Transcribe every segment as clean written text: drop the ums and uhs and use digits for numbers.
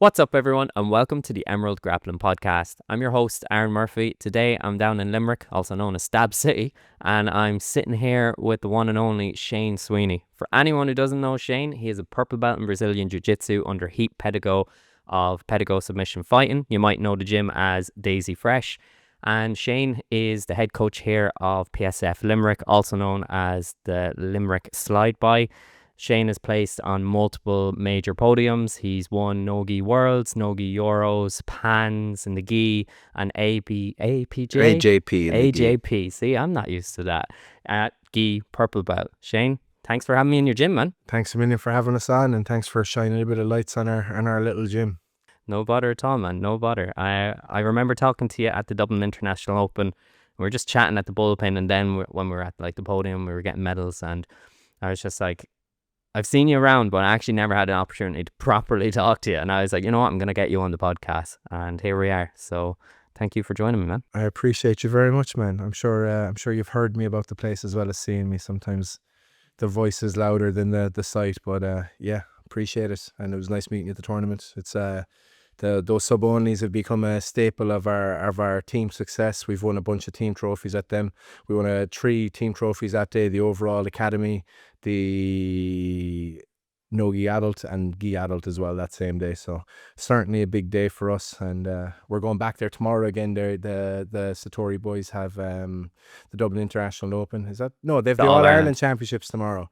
What's up, everyone, and welcome to the Emerald Grappling Podcast. I'm your host, Aaron Murphy. Today, I'm down in Limerick, also known as Stab City, and I'm sitting here with the one and only Shane Sweeney. For anyone who doesn't know Shane, he is a purple belt in Brazilian Jiu Jitsu under Heath Pedigo of Pedigo Submission Fighting. You might know the gym as Daisy Fresh. And Shane is the head coach here of PSF Limerick, also known as the Limerick Slide By. Shane is placed on multiple major podiums. He's won No-Gi Worlds, No-Gi Euros, Pans in the Gi, and AJP. See, I'm not used to that. At Gi Purple Belt. Shane, thanks for having me in your gym, man. Thanks a million for having us on, and thanks for shining a bit of lights on our little gym. No bother at all, man. No bother. I remember talking to you at the Dublin International Open. We were just chatting at the bullpen, and then when we were at like the podium, we were getting medals, and I was just like, I've seen you around, but I actually never had an opportunity to properly talk to you. And I was like, you know what, I'm going to get you on the podcast. And here we are. So thank you for joining me, man. I appreciate you very much, man. I'm sure you've heard me about the place as well as seeing me. Sometimes the voice is louder than the sight, but yeah, appreciate it. And it was nice meeting you at the tournament. It's those sub-onlys have become a staple of our team success. We've won a bunch of team trophies at them. We won 3 team trophies that day: the overall academy, the No-Gi adult, and Gi adult as well that same day. So certainly a big day for us, and we're going back there tomorrow again. The Satori boys have the Dublin International Open. Is that no? They've the All-Ireland Championships tomorrow.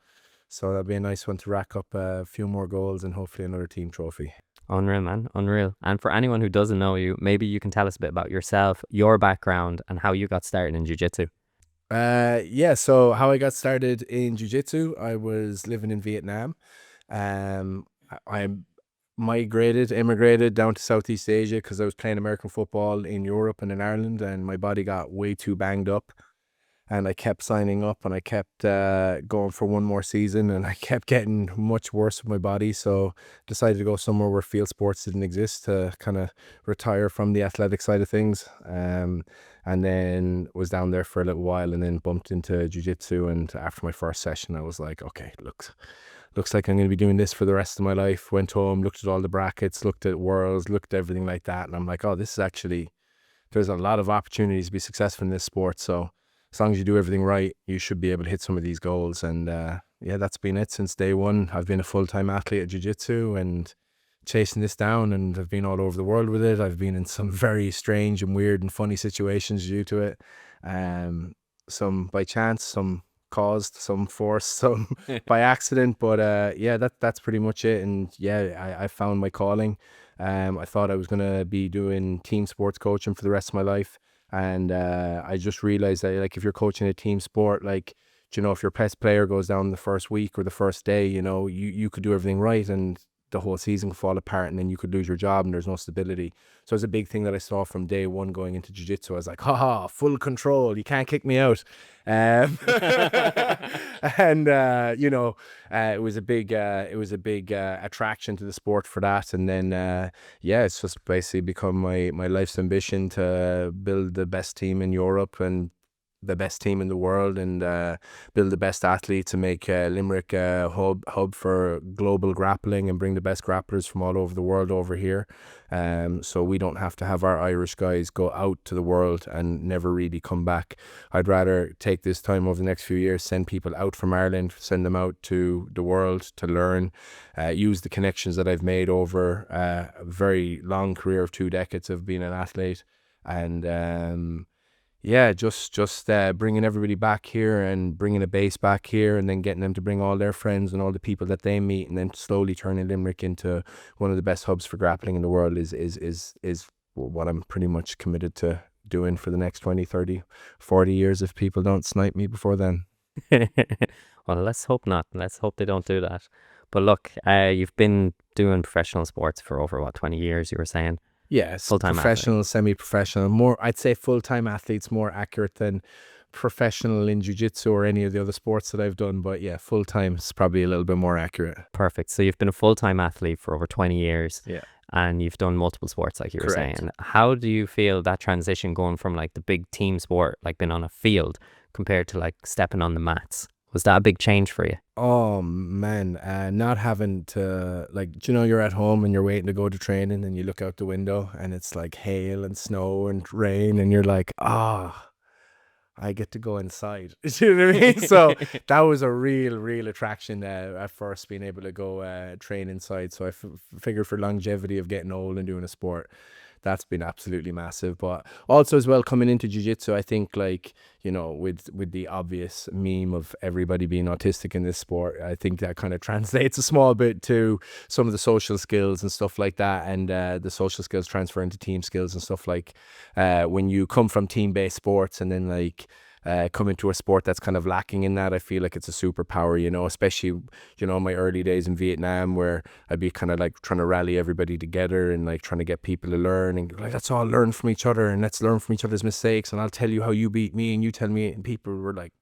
So that'll be a nice one to rack up a few more goals and hopefully another team trophy. Unreal, man. Unreal. And for anyone who doesn't know you, maybe you can tell us a bit about yourself, your background, and how you got started in Jiu Jitsu. So how I got started in Jiu Jitsu, I was living in Vietnam. I immigrated down to Southeast Asia because I was playing American football in Europe and in Ireland, and my body got way too banged up. And I kept signing up, and I kept going for one more season, and I kept getting much worse with my body. So decided to go somewhere where field sports didn't exist to kind of retire from the athletic side of things. And then was down there for a little while, and then bumped into jiu-jitsu. And after my first session, I was like, okay, looks like I'm going to be doing this for the rest of my life. Went home, looked at all the brackets, looked at worlds, looked at everything like that. And I'm like, oh, this is actually, there's a lot of opportunities to be successful in this sport. So as long as you do everything right, you should be able to hit some of these goals. And yeah, that's been it since day one. I've been a full-time athlete at jiu-jitsu and chasing this down, and I've been all over the world with it. I've been in some very strange and weird and funny situations due to it. Some by chance, some caused, some forced, some by accident. But yeah, that's pretty much it. And yeah, I found my calling. I thought I was going to be doing team sports coaching for the rest of my life. And I just realized that, like, if you're coaching a team sport, like, you know, if your best player goes down the first week or the first day, you know, you could do everything right and the whole season could fall apart, and then you could lose your job and there's no stability. So it's a big thing that I saw from day one going into jiu-jitsu. I was like, haha, full control, you can't kick me out. And you know, it was a big attraction to the sport for that. And then yeah, it's just basically become my life's ambition to build the best team in Europe and the best team in the world, and build the best athletes, to make Limerick a hub for global grappling and bring the best grapplers from all over the world over here. So we don't have to have our Irish guys go out to the world and never really come back. I'd rather take this time over the next few years, send people out from Ireland, send them out to the world to learn, use the connections that I've made over a very long career of 2 decades of being an athlete, and yeah, just bringing everybody back here and bringing a base back here, and then getting them to bring all their friends and all the people that they meet, and then slowly turning Limerick into one of the best hubs for grappling in the world is what I'm pretty much committed to doing for the next 20, 30, 40 years if people don't snipe me before then. Well, let's hope not. Let's hope they don't do that. But look, you've been doing professional sports for over, 20 years, you were saying? Yes, full-time professional, athlete. semi-professional. More, I'd say full-time athlete's more accurate than professional in jiu-jitsu or any of the other sports that I've done. But yeah, full-time is probably a little bit more accurate. Perfect. So you've been a full-time athlete for over 20 years. Yeah. And you've done multiple sports, like you were Correct. saying. How do you feel that transition going from like the big team sport, like being on a field, compared to like stepping on the mats? Was that a big change for you? Oh man, not having to, like, you know, you're at home and you're waiting to go to training and you look out the window and it's like hail and snow and rain and you're like, I get to go inside. You know what I mean? So that was a real attraction at first, being able to go train inside. So I figured for longevity of getting old and doing a sport, that's been absolutely massive. But also as well, coming into jiu-jitsu, I think, like, you know, with the obvious meme of everybody being autistic in this sport, I think that kind of translates a small bit to some of the social skills and stuff like that, and the social skills transfer into team skills and stuff, like when you come from team-based sports and then like come into a sport that's kind of lacking in that, I feel like it's a superpower, you know, especially, you know, my early days in Vietnam, where I'd be kind of like trying to rally everybody together and like trying to get people to learn, and like, let's all learn from each other and let's learn from each other's mistakes, and I'll tell you how you beat me and you tell me, and people were like,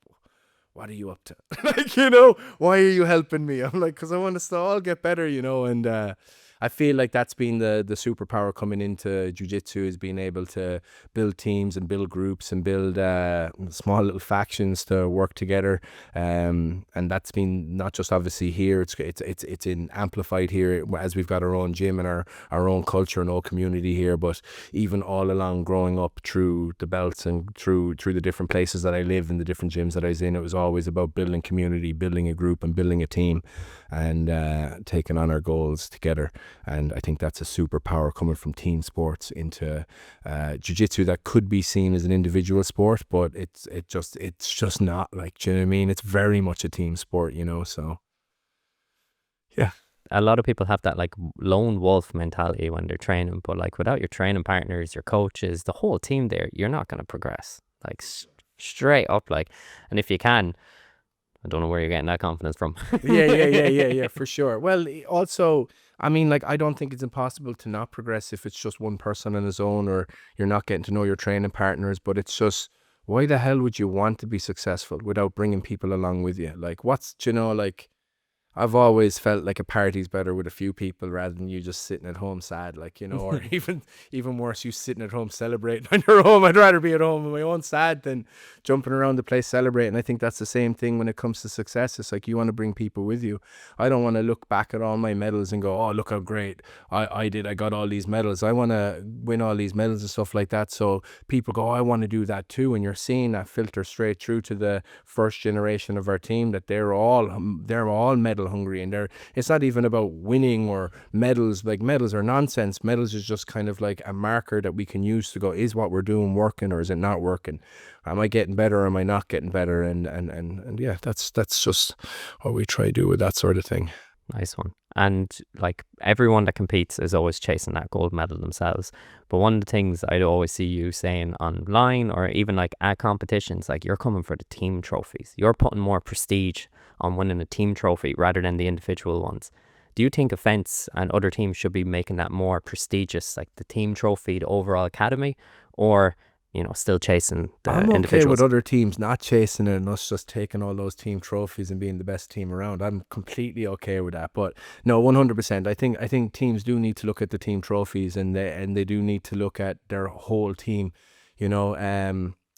what are you up to? Like, you know, why are you helping me? I'm like, because I want us to all get better, you know. And I feel like that's been the superpower coming into jiu-jitsu, is being able to build teams and build groups and build small little factions to work together. And that's been not just obviously here, it's in amplified here as we've got our own gym and our own culture and own community here, but even all along growing up through the belts and through the different places that I live and the different gyms that I was in, it was always about building community, building a group and building a team, and taking on our goals together. And I think that's a superpower coming from team sports into jiu-jitsu that could be seen as an individual sport, but it's just not, like, do you know what I mean? It's very much a team sport, you know. So yeah, A lot of people have that like lone wolf mentality when they're training, but like without your training partners, your coaches, the whole team there, you're not going to progress, like straight up. Like, and if you can, I don't know where you're getting that confidence from. yeah, for sure. Well, also, I mean, like, I don't think it's impossible to not progress if it's just one person on his own, or you're not getting to know your training partners. But it's just, why the hell would you want to be successful without bringing people along with you? Like, you know, like, I've always felt like a party's better with a few people rather than you just sitting at home sad, like, you know, or even worse, you sitting at home celebrating on your own. I'd rather be at home on my own sad than jumping around the place celebrating. I think that's the same thing when it comes to success. It's like, you want to bring people with you. I don't want to look back at all my medals and go, oh, look how great I did. I got all these medals. I want to win all these medals and stuff like that. So people go, oh, I want to do that too. And you're seeing that filter straight through to the first generation of our team, that they're all medal hungry, and it's not even about winning or medals. Like, medals are nonsense. Medals is just kind of like a marker that we can use to go, is what we're doing working or is it not working? Am I getting better or am I not getting better? And yeah, that's just what we try to do with that sort of thing. Nice one. And like, everyone that competes is always chasing that gold medal themselves. But one of the things I'd always see you saying online or even like at competitions, like, you're coming for the team trophies. You're putting more prestige on winning a team trophy rather than the individual ones. Do you think offense and other teams should be making that more prestigious, like the team trophy, the overall academy, or, you know, still chasing the I'm okay individuals? with other teams not chasing it and us just taking all those team trophies and being the best team around. I'm completely okay with that. But no, 100%. I think teams do need to look at the team trophies, and they do need to look at their whole team. You know,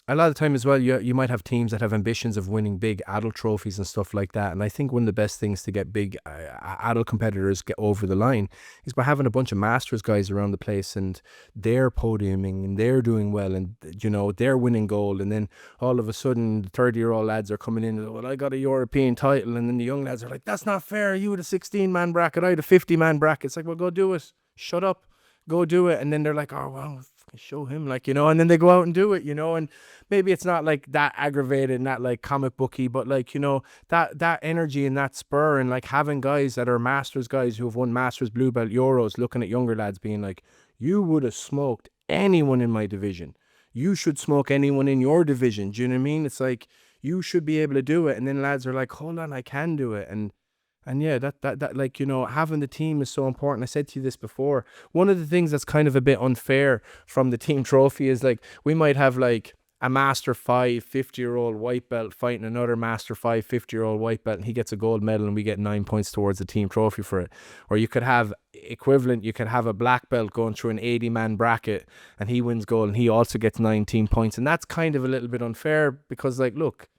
a lot of the time as well, you might have teams that have ambitions of winning big adult trophies and stuff like that. And I think one of the best things to get big adult competitors get over the line is by having a bunch of masters guys around the place, and they're podiuming and they're doing well, and, you know, they're winning gold. And then all of a sudden, the 30-year-old lads are coming in and, well, I got a European title. And then the young lads are like, that's not fair. You had a 16-man bracket, I had a 50-man bracket. It's like, well, go do it. Shut up. Go do it. And then they're like, oh, well, show him, like, you know, and then they go out and do it, you know. And maybe it's not like that aggravated, not like comic booky, but like, you know, that energy and that spur, and like having guys that are masters guys who have won masters, blue belt, euros, looking at younger lads being like, you would have smoked anyone in my division, you should smoke anyone in your division. Do you know what I mean? It's like, you should be able to do it. And then lads are like, hold on, I can do it. And yeah, that like, you know, having the team is so important. I said to you this before. One of the things that's kind of a bit unfair from the team trophy is, like, we might have like a Master 5 50-year-old white belt fighting another Master 5 50-year-old white belt, and he gets a gold medal and we get 9 points towards the team trophy for it. Or you could have equivalent, you could have a black belt going through an 80-man bracket and he wins gold and he also gets 19 points. And that's kind of a little bit unfair because, like, look,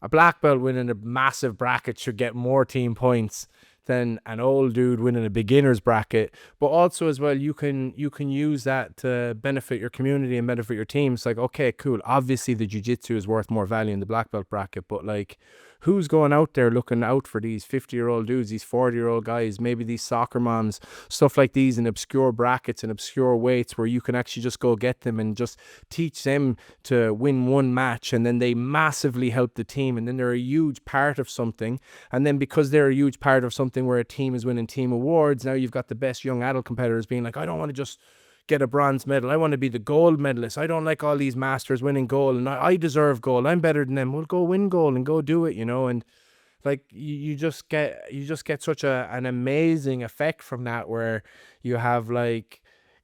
a black belt winning a massive bracket should get more team points than an old dude winning a beginner's bracket. But also as well, you can use that to benefit your community and benefit your team. It's like, okay, cool. Obviously the jiu-jitsu is worth more value in the black belt bracket, but like, who's going out there looking out for these 50-year-old dudes, these 40-year-old guys, maybe these soccer moms, stuff like these in obscure brackets and obscure weights where you can actually just go get them and just teach them to win one match, and then they massively help the team, and then they're a huge part of something. And then because they're a huge part of something where a team is winning team awards, now you've got the best young adult competitors being like, I don't want to just get a bronze medal, I want to be the gold medalist. I don't like all these masters winning gold, and I deserve gold, I'm better than them. Well, go win gold and go do it, and like you just get such an amazing effect from that, where you have like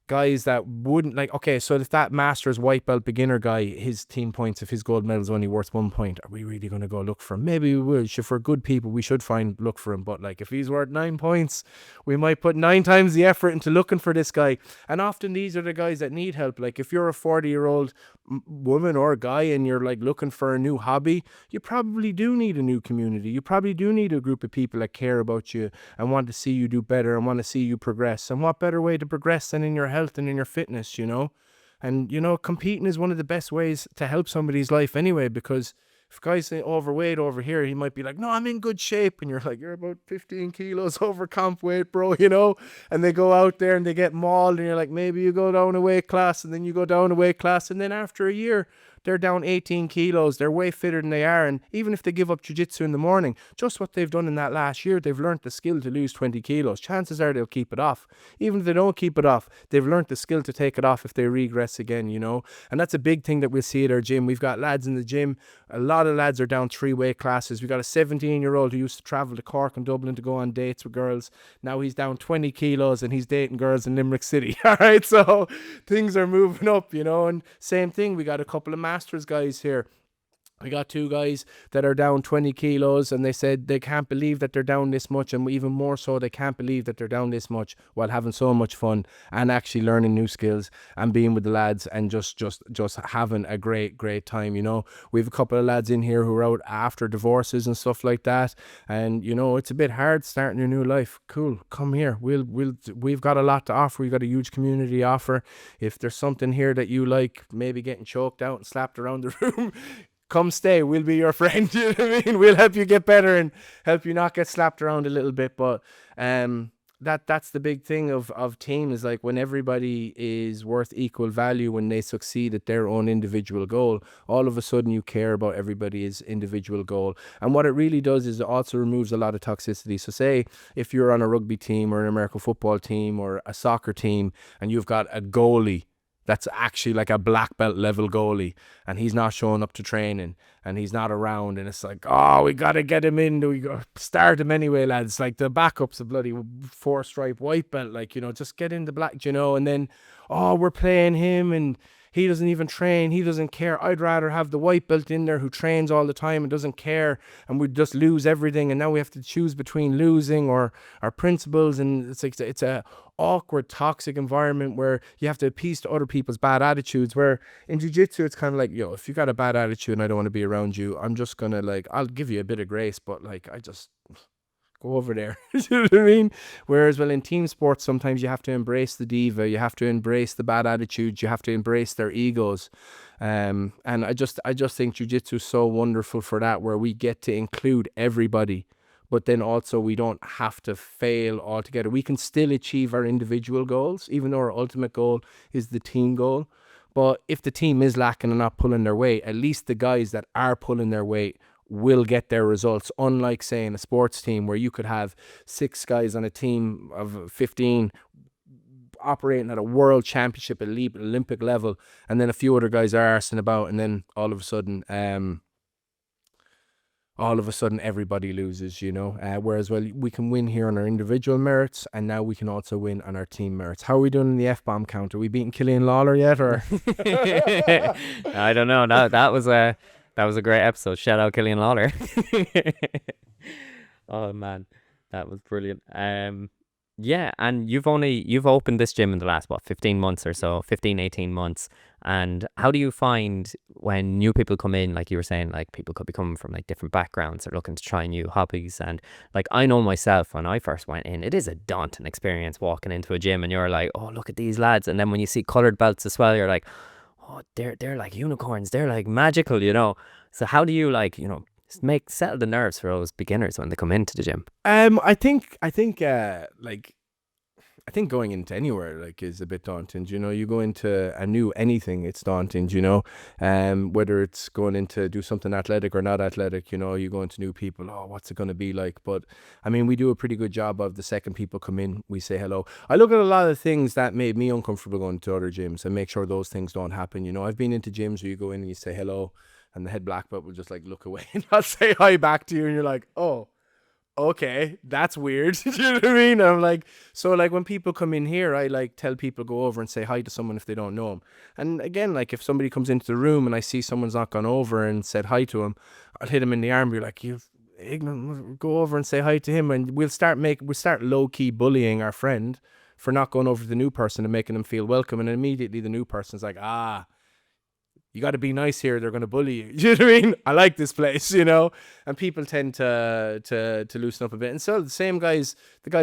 guys that wouldn't like, okay, so if that master's white belt beginner guy, his team points, if his gold medal is only worth 1 point, are we really going to go look for him? Maybe we will. For good people, we should look for him. But like, if he's worth 9 points, we might put 9 times the effort into looking for this guy. And often these are the guys that need help. Like if you're a 40-year-old woman or guy and you're like looking for a new hobby, you probably do need a new community. You probably do need a group of people that care about you and want to see you do better and want to see you progress. And what better way to progress than in your health and in your fitness, And competing is one of the best ways to help somebody's life anyway, because if guys say overweight over here, he might be like, no, I'm in good shape. And you're like, you're about 15 kilos over comp weight, bro, and they go out there and they get mauled, and you're like, maybe you go down a weight class, and then you go down a weight class, and then after a year, they're down 18 kilos. They're way fitter than they are. And even if they give up jiu-jitsu in the morning, just what they've done in that last year, they've learned the skill to lose 20 kilos. Chances are they'll keep it off. Even if they don't keep it off, they've learned the skill to take it off if they regress again, And that's a big thing that we'll see at our gym. We've got lads in the gym. A lot of lads are down 3 weight classes. We've got a 17-year-old who used to travel to Cork and Dublin to go on dates with girls. Now he's down 20 kilos and he's dating girls in Limerick City. All right, so things are moving up, And same thing, we got a couple of masters guys here. We got 2 guys that are down 20 kilos, and they said they can't believe that they're down this much, and even more so, they can't believe that they're down this much while having so much fun and actually learning new skills and being with the lads and just having a great time, We have a couple of lads in here who are out after divorces and stuff like that, and it's a bit hard starting your new life. Cool, come here. We've got a lot to offer. We've got a huge community offer. If there's something here that you like, maybe getting choked out and slapped around the room, come stay, we'll be your friend. You know what I mean? We'll help you get better and help you not get slapped around a little bit. But that's the big thing of team, is like when everybody is worth equal value, when they succeed at their own individual goal, all of a sudden you care about everybody's individual goal. And what it really does is it also removes a lot of toxicity. So say if you're on a rugby team or an American football team or a soccer team and you've got a goalie that's actually like a black belt level goalie, and he's not showing up to training and he's not around, and it's like, oh, we got to get him in. We got start him anyway, lads. Like the backup's a bloody 4-stripe white belt, like, just get in the black, and then, oh, we're playing him and he doesn't even train. He doesn't care. I'd rather have the white belt in there who trains all the time and doesn't care, and we just lose everything. And now we have to choose between losing or our principles. And it's a awkward, toxic environment where you have to appease to other people's bad attitudes. Where in jiu-jitsu, it's kind of like, if you got a bad attitude and I don't want to be around you, I'm just going to I'll give you a bit of grace, but I just go over there. You know what I mean? Whereas, in team sports, sometimes you have to embrace the diva, you have to embrace the bad attitudes, you have to embrace their egos. And I just think jiu-jitsu is so wonderful for that, where we get to include everybody, but then also we don't have to fail altogether. We can still achieve our individual goals, even though our ultimate goal is the team goal. But if the team is lacking and not pulling their weight, at least the guys that are pulling their weight will get their results. Unlike, say, in a sports team where you could have 6 guys on a team of 15 operating at a world championship, elite Olympic level, and then a few other guys are arsing about, and then all of a sudden everybody loses, whereas, we can win here on our individual merits, and now we can also win on our team merits. How are we doing in the F-bomb count? Are we beating Killian Lawler yet, or? I don't know. No, that was a great episode. Shout out Killian Lawler. Oh man, that was brilliant. Yeah, and you've opened this gym in the last 15 months or so, 15, 18 months. And how do you find when new people come in, like you were saying, like people could be coming from like different backgrounds, they're looking to try new hobbies. And like I know myself, when I first went in, it is a daunting experience walking into a gym and you're like, oh, look at these lads. And then when you see coloured belts as well, you're like, oh, they're like unicorns, they're like magical, you know. So how do you like, you know, settle the nerves for those beginners when they come into the gym? I think going into anywhere like is a bit daunting. You know, you go into a new anything, it's daunting. You know, whether it's going into do something athletic or not athletic. You know, you go into new people. Oh, what's it going to be like? But I mean, we do a pretty good job of the second people come in, we say hello. I look at a lot of things that made me uncomfortable going to other gyms and make sure those things don't happen. You know, I've been into gyms where you go in and you say hello, and the head black belt will just like look away and not say hi back to you, and you're like, oh, okay, that's weird. Do you know what I mean? I'm like, so like when people come in here, I like tell people go over and say hi to someone if they don't know them. And again, like if somebody comes into the room and I see someone's not gone over and said hi to him, I'll hit him in the arm and be like, you ignorant, go over and say hi to him, and we'll start low key bullying our friend for not going over to the new person and making them feel welcome. And immediately the new person's like, you got to be nice here, they're going to bully you. You know what I mean? I like this place, you know? And people tend to loosen up a bit. And so the guys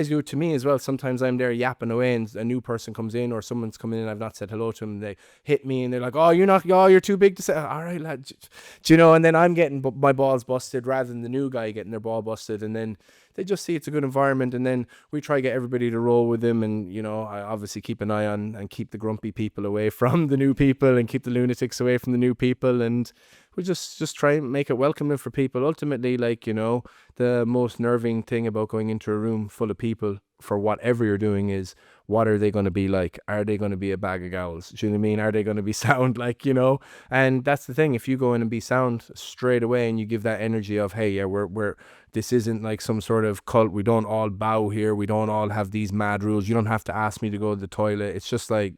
do it to me as well. Sometimes I'm there yapping away and a new person comes in or someone's coming in, I've not said hello to them, they hit me and they're like, oh, you're too big to say. All right, lad. Do you know? And then I'm getting my balls busted rather than the new guy getting their ball busted. And then they just see it's a good environment, and then we try to get everybody to roll with them. And, you know, I obviously keep an eye on and keep the grumpy people away from the new people and keep the lunatics away from the new people. And we just try and make it welcoming for people. Ultimately, like, you know, the most nerving thing about going into a room full of people for whatever you're doing is, what are they going to be like? Are they going to be a bag of gowls? Do you know what I mean? Are they going to be sound, like, you know? And that's the thing. If you go in and be sound straight away and you give that energy of, hey, yeah, we're this isn't like some sort of cult. We don't all bow here. We don't all have these mad rules. You don't have to ask me to go to the toilet. It's just like,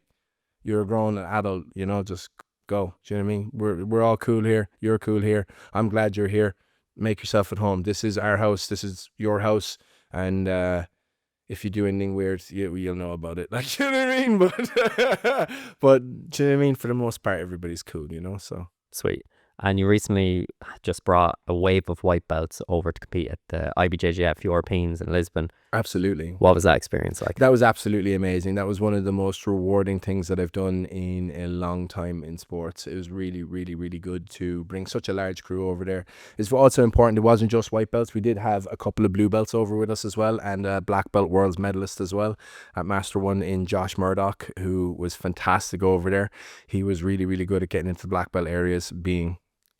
you're a grown adult, you know, just go. Do you know what I mean? We're all cool here. You're cool here. I'm glad you're here. Make yourself at home. This is our house. This is your house. And if you do anything weird, you'll know about it. Like, you know what I mean? But do you know what I mean? For the most part, everybody's cool, you know? So Sweet. And you recently just brought a wave of white belts over to compete at the IBJJF Europeans in Lisbon. absolutely. What was that experience like? That was absolutely amazing. That was one of the most rewarding things that I've done in a long time in sports. It was really, really, really good to bring such a large crew over there. It's also important, it wasn't just white belts. We did have a couple of blue belts over with us as well, and a black belt world's medalist as well at Master 1 in Josh Murdock, who was fantastic over there. He was really, really good at getting into the black belt areas, being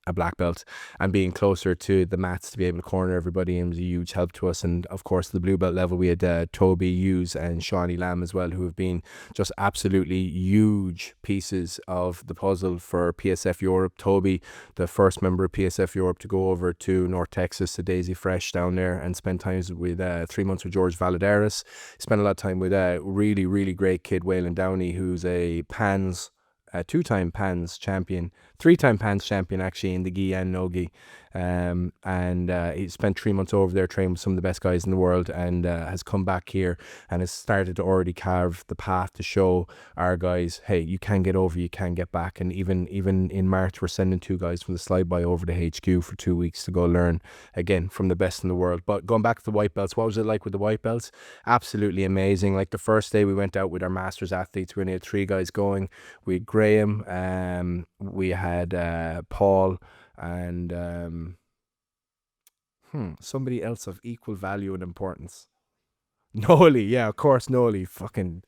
a black belt and being closer to the mats to be able to corner everybody, and was a huge help to us. And of course, the blue belt level, we had Toby Hughes and Shawnee Lamb as well, who have been just absolutely huge pieces of the puzzle for PSF Europe. Toby, the first member of PSF Europe to go over to North Texas to Daisy Fresh down there and spend time with 3 months with George Valadares. Spent a lot of time with a really, really great kid, Waylon Downey, who's a two-time PANS champion, three-time PANS champion actually in the gi and no gi. He spent 3 months over there training with some of the best guys in the world, and has come back here and has started to already carve the path to show our guys, hey, you can get over, you can get back. And even in March, we're sending 2 guys from the slide by over to HQ for 2 weeks to go learn again from the best in the world. But going back to the white belts, what was it like with the white belts? Absolutely amazing. Like the first day we went out with our masters athletes, we only had 3 guys going. We had Graham, we had Paul, and somebody else of equal value and importance. Noli, yeah, of course, Noli. Fucking,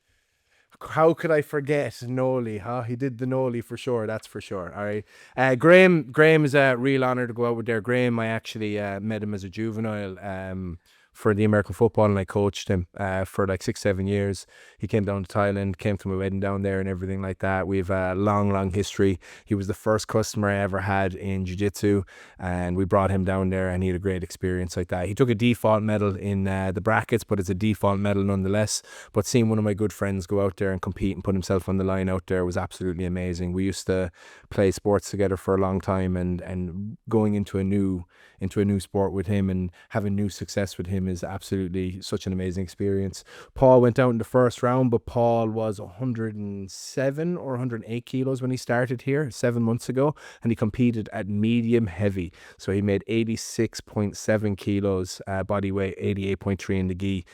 how could I forget Noli, huh? He did the Noli for sure, that's for sure. All right. Graham is a real honor to go out with there. Graham, I actually met him as a juvenile for the American football, and I coached him for like 6-7 years. He came down to Thailand, came to my wedding down there and everything like that. We have a long history. He was the first customer I ever had in Jiu Jitsu, and we brought him down there and he had a great experience like that. He took a default medal in the brackets, but it's a default medal nonetheless. But seeing one of my good friends go out there and compete and put himself on the line out there was absolutely amazing. We used to play sports together for a long time, and going into a new sport with him and having new success with him him is absolutely such an amazing experience. Paul went out in the first round, but Paul was 107 or 108 kilos when he started here 7 months ago, and he competed at medium heavy. So he made 86.7 kilos body weight, 88.3 in the gi.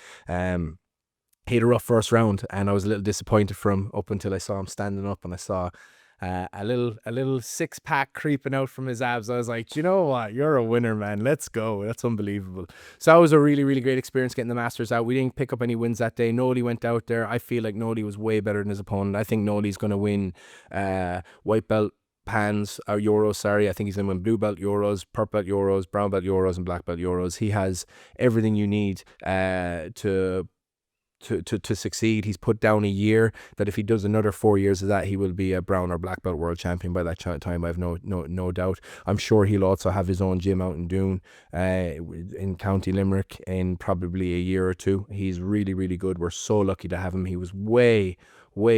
He had a rough first round, and I was a little disappointed for him up until I saw him standing up, and I saw a little six-pack creeping out from his abs. I was like, do you know what? You're a winner, man. Let's go. That's unbelievable. So that was a really, really great experience getting the Masters out. We didn't pick up any wins that day. Noli went out there. I feel like Noli was way better than his opponent. I think Noli's going to win white belt pans or Euros, sorry. I think he's going to win blue belt Euros, purple belt Euros, brown belt Euros, and black belt Euros. He has everything you need to succeed. He's put down a year that if he does another 4 years of that, he will be a brown or black belt world champion by that time. I have no doubt. I'm sure he'll also have his own gym out in Doon in County Limerick in probably a year or two. He's really, really good. We're so lucky to have him. He was way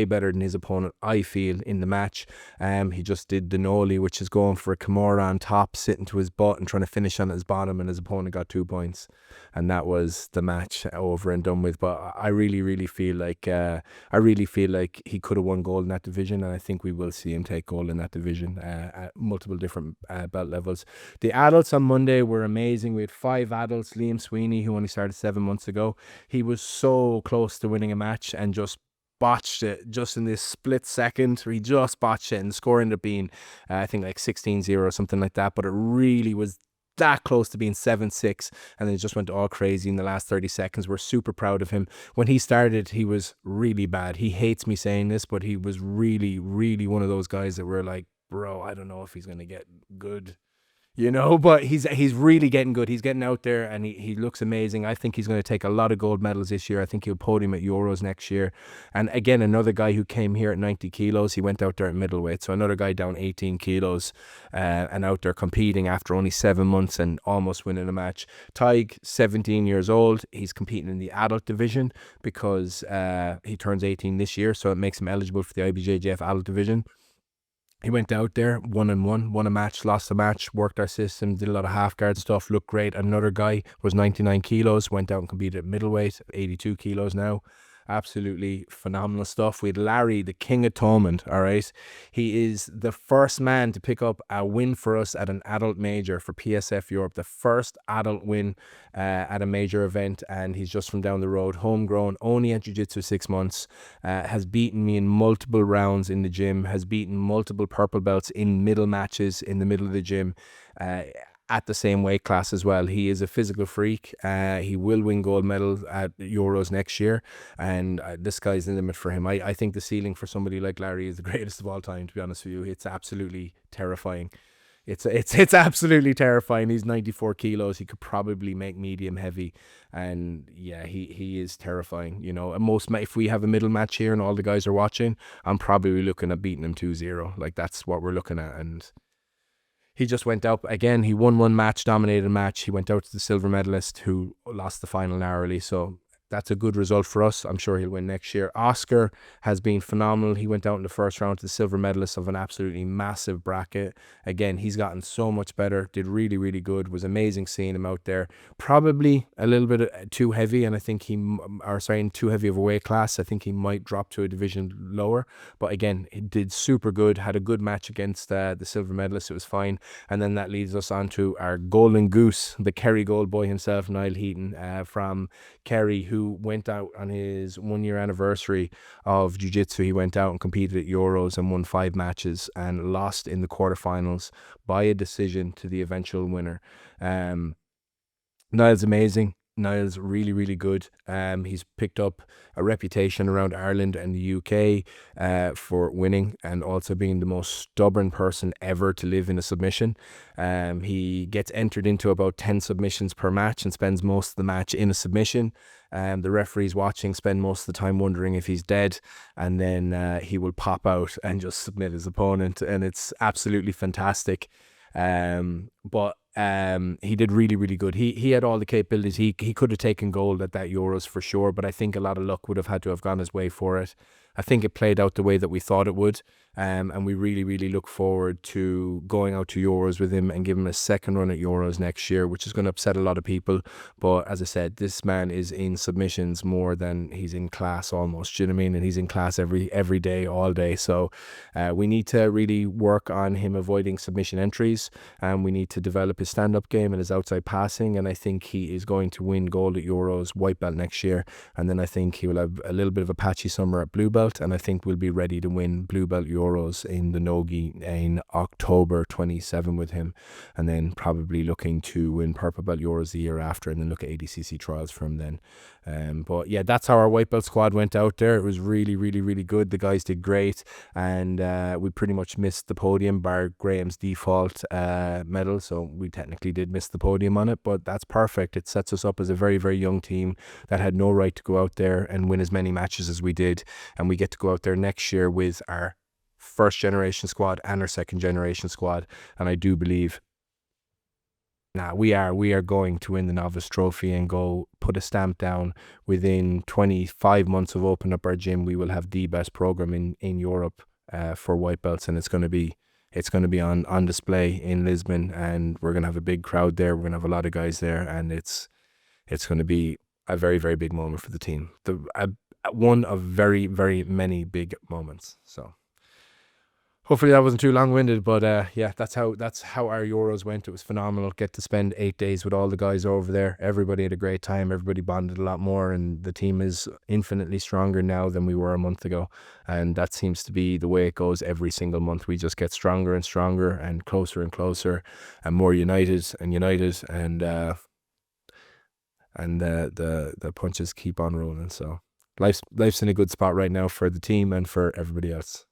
better than his opponent, I feel, in the match. He just did the Noli, which is going for a Kimura on top, sitting to his butt and trying to finish on his bottom, and his opponent got 2 points, and that was the match over and done with. But I really feel like he could have won gold in that division, and I think we will see him take gold in that division at multiple different belt levels. The adults on Monday were amazing. We had 5 adults. Liam Sweeney, who only started 7 months ago, he was so close to winning a match and just botched it just in this split second. He just botched it, and the score ended up being I think like 16-0 or something like that, but it really was that close to being 7-6, and then it just went all crazy in the last 30 seconds. We're super proud of him. When he started, he was really bad. He hates me saying this, but he was really one of those guys that were like, bro, I don't know if he's going to get good, you know, but he's really getting good. He's getting out there, and he looks amazing. I think he's going to take a lot of gold medals this year. I think he'll podium at Euros next year. And again, another guy who came here at 90 kilos, he went out there at middleweight. So another guy down 18 kilos and out there competing after only 7 months and almost winning a match. Tig, 17 years old. He's competing in the adult division because he turns 18 this year, so it makes him eligible for the IBJJF adult division. He went out there, 1-1, won a match, lost a match, worked our system, did a lot of half-guard stuff, looked great. Another guy was 99 kilos, went out and competed at middleweight, 82 kilos now. Absolutely phenomenal stuff. We had Larry, the King of Thomond, all right? He is the first man to pick up a win for us at an adult major for PSF Europe, the first adult win at a major event, and he's just from down the road, homegrown, only at Jiu Jitsu 6 months, has beaten me in multiple rounds in the gym, has beaten multiple purple belts in middle matches in the middle of the gym, at the same weight class as well. He is a physical freak. He will win gold medal at Euros next year, and the sky's the limit for him. I think the ceiling for somebody like Larry is the greatest of all time, to be honest with you. It's absolutely terrifying. It's absolutely terrifying. He's 94 kilos. He could probably make medium heavy, and yeah, he is terrifying. You know, if we have a middle match here and all the guys are watching, I'm probably looking at beating him 2-0. Like, that's what we're looking at. And he just went out again. He won one match, dominated a match. He went out to the silver medalist who lost the final narrowly. So that's a good result for us. I'm sure he'll win next year. Oscar has been phenomenal. He went out in the first round to the silver medalist of an absolutely massive bracket. Again, he's gotten so much better. Did really good. Was amazing seeing him out there. Probably a little bit too heavy, and I think too heavy of a weight class. I think he might drop to a division lower. But again, he did super good. Had a good match against the silver medalist. It was fine. And then that leads us on to our golden goose, the Kerry gold boy himself, Niall Heaton from Kerry, who went out on his 1 year anniversary of Jiu-Jitsu. He went out and competed at Euros and won 5 matches and lost in the quarterfinals by a decision to the eventual winner. Niall's amazing. Niall's really good. He's picked up a reputation around Ireland and the UK for winning and also being the most stubborn person ever to live in a submission. He gets entered into about 10 submissions per match and spends most of the match in a submission. The referees watching spend most of the time wondering if he's dead, and then he will pop out and just submit his opponent, and it's absolutely fantastic. But he did really good. He had all the capabilities. He could have taken gold at that Euros for sure, but I think a lot of luck would have had to have gone his way for it. I think it played out the way that we thought it would. And we really, really look forward to going out to Euros with him and give him a second run at Euros next year, which is going to upset a lot of people. But as I said, this man is in submissions more than he's in class almost. Do you know what I mean? And he's in class every day, all day. So we need to really work on him avoiding submission entries, and we need to develop his stand-up game and his outside passing. And I think he is going to win gold at Euros, white belt next year. And then I think he will have a little bit of a patchy summer at blue belt, and I think we'll be ready to win blue belt Euros in the Nogi in October 27 with him, and then probably looking to win purple belt Euros the year after, and then look at ADCC trials from then. But yeah, that's how our white belt squad went out there. It was really, really, really good. The guys did great, and we pretty much missed the podium bar Graham's default medal, so we technically did miss the podium on it, but that's perfect. It sets us up as a very, very young team that had no right to go out there and win as many matches as we did, and we get to go out there next year with our first generation squad and our second generation squad. And I do believe we are going to win the novice trophy and go put a stamp down. Within 25 months of opening up our gym, we will have the best program in Europe for white belts, and it's going to be on display in Lisbon, and we're going to have a big crowd there. We're going to have a lot of guys there, and it's going to be a very, very big moment for the team. One of very, very many big moments. So hopefully that wasn't too long-winded, but yeah, that's how our Euros went. It was phenomenal. Get to spend 8 days with all the guys over there. Everybody had a great time. Everybody bonded a lot more, and the team is infinitely stronger now than we were a month ago. And that seems to be the way it goes every single month. We just get stronger and stronger and closer and more united, and the punches keep on rolling. So life's in a good spot right now for the team and for everybody else.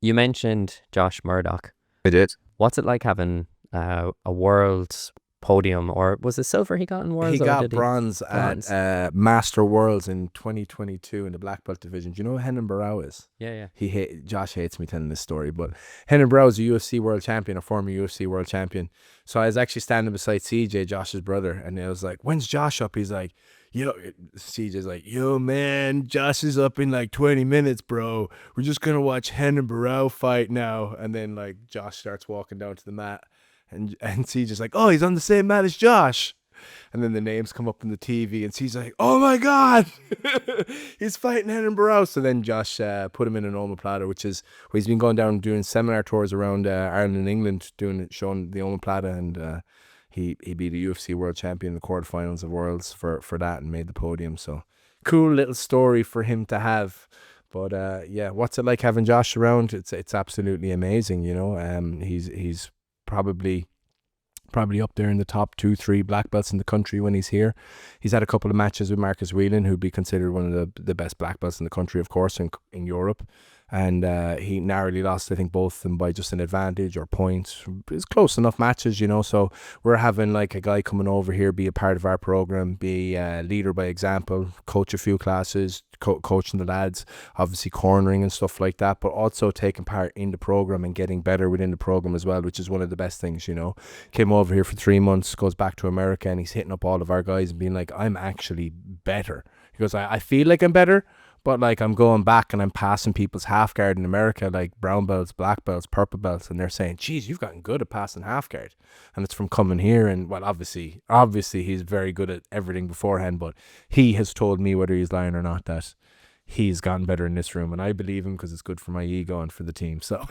You mentioned Josh Murdock. I did. What's it like having a world podium, or was it silver he got in Worlds? He got bronze at Master Worlds in 2022 in the black belt division. Do you know who Henan Barrow is? Yeah. Josh hates me telling this story, but Henan Barrow is a UFC world champion, a former UFC world champion. So I was actually standing beside CJ, Josh's brother, and I was like, "When's Josh up?" He's like, CJ's like, "Yo, man, Josh is up in like 20 minutes, bro. We're just going to watch Henan Barrow fight now." And then like Josh starts walking down to the mat, and CJ's like, "Oh, he's on the same mat as Josh." And then the names come up on the TV, and CJ's like, "Oh my God, he's fighting Henan Barrow." So then Josh put him in an omoplata, which is where he's been going down doing seminar tours around Ireland and England, showing the omoplata, and he beat a UFC world champion in the quarterfinals of Worlds for that and made the podium. So cool little story for him to have. But yeah, what's it like having Josh around? It's absolutely amazing, you know. He's probably up there in the top 2-3 black belts in the country when he's here. He's had a couple of matches with Marcus Whelan, who'd be considered one of the best black belts in the country, of course, in Europe. And he narrowly lost, I think, both of them by just an advantage or points. It's close enough matches, you know. So we're having like a guy coming over here, be a part of our program, be a leader by example, coach a few classes, coaching the lads, obviously cornering and stuff like that, but also taking part in the program and getting better within the program as well, which is one of the best things, you know. Came over here for 3 months, goes back to America, and he's hitting up all of our guys and being like, "I'm actually better." He goes, I feel like I'm better, but like I'm going back and I'm passing people's half guard in America, like brown belts, black belts, purple belts, and they're saying, "Geez, you've gotten good at passing half guard." And it's from coming here. And well, obviously he's very good at everything beforehand, but he has told me, whether he's lying or not, that he's gotten better in this room, and I believe him because it's good for my ego and for the team. So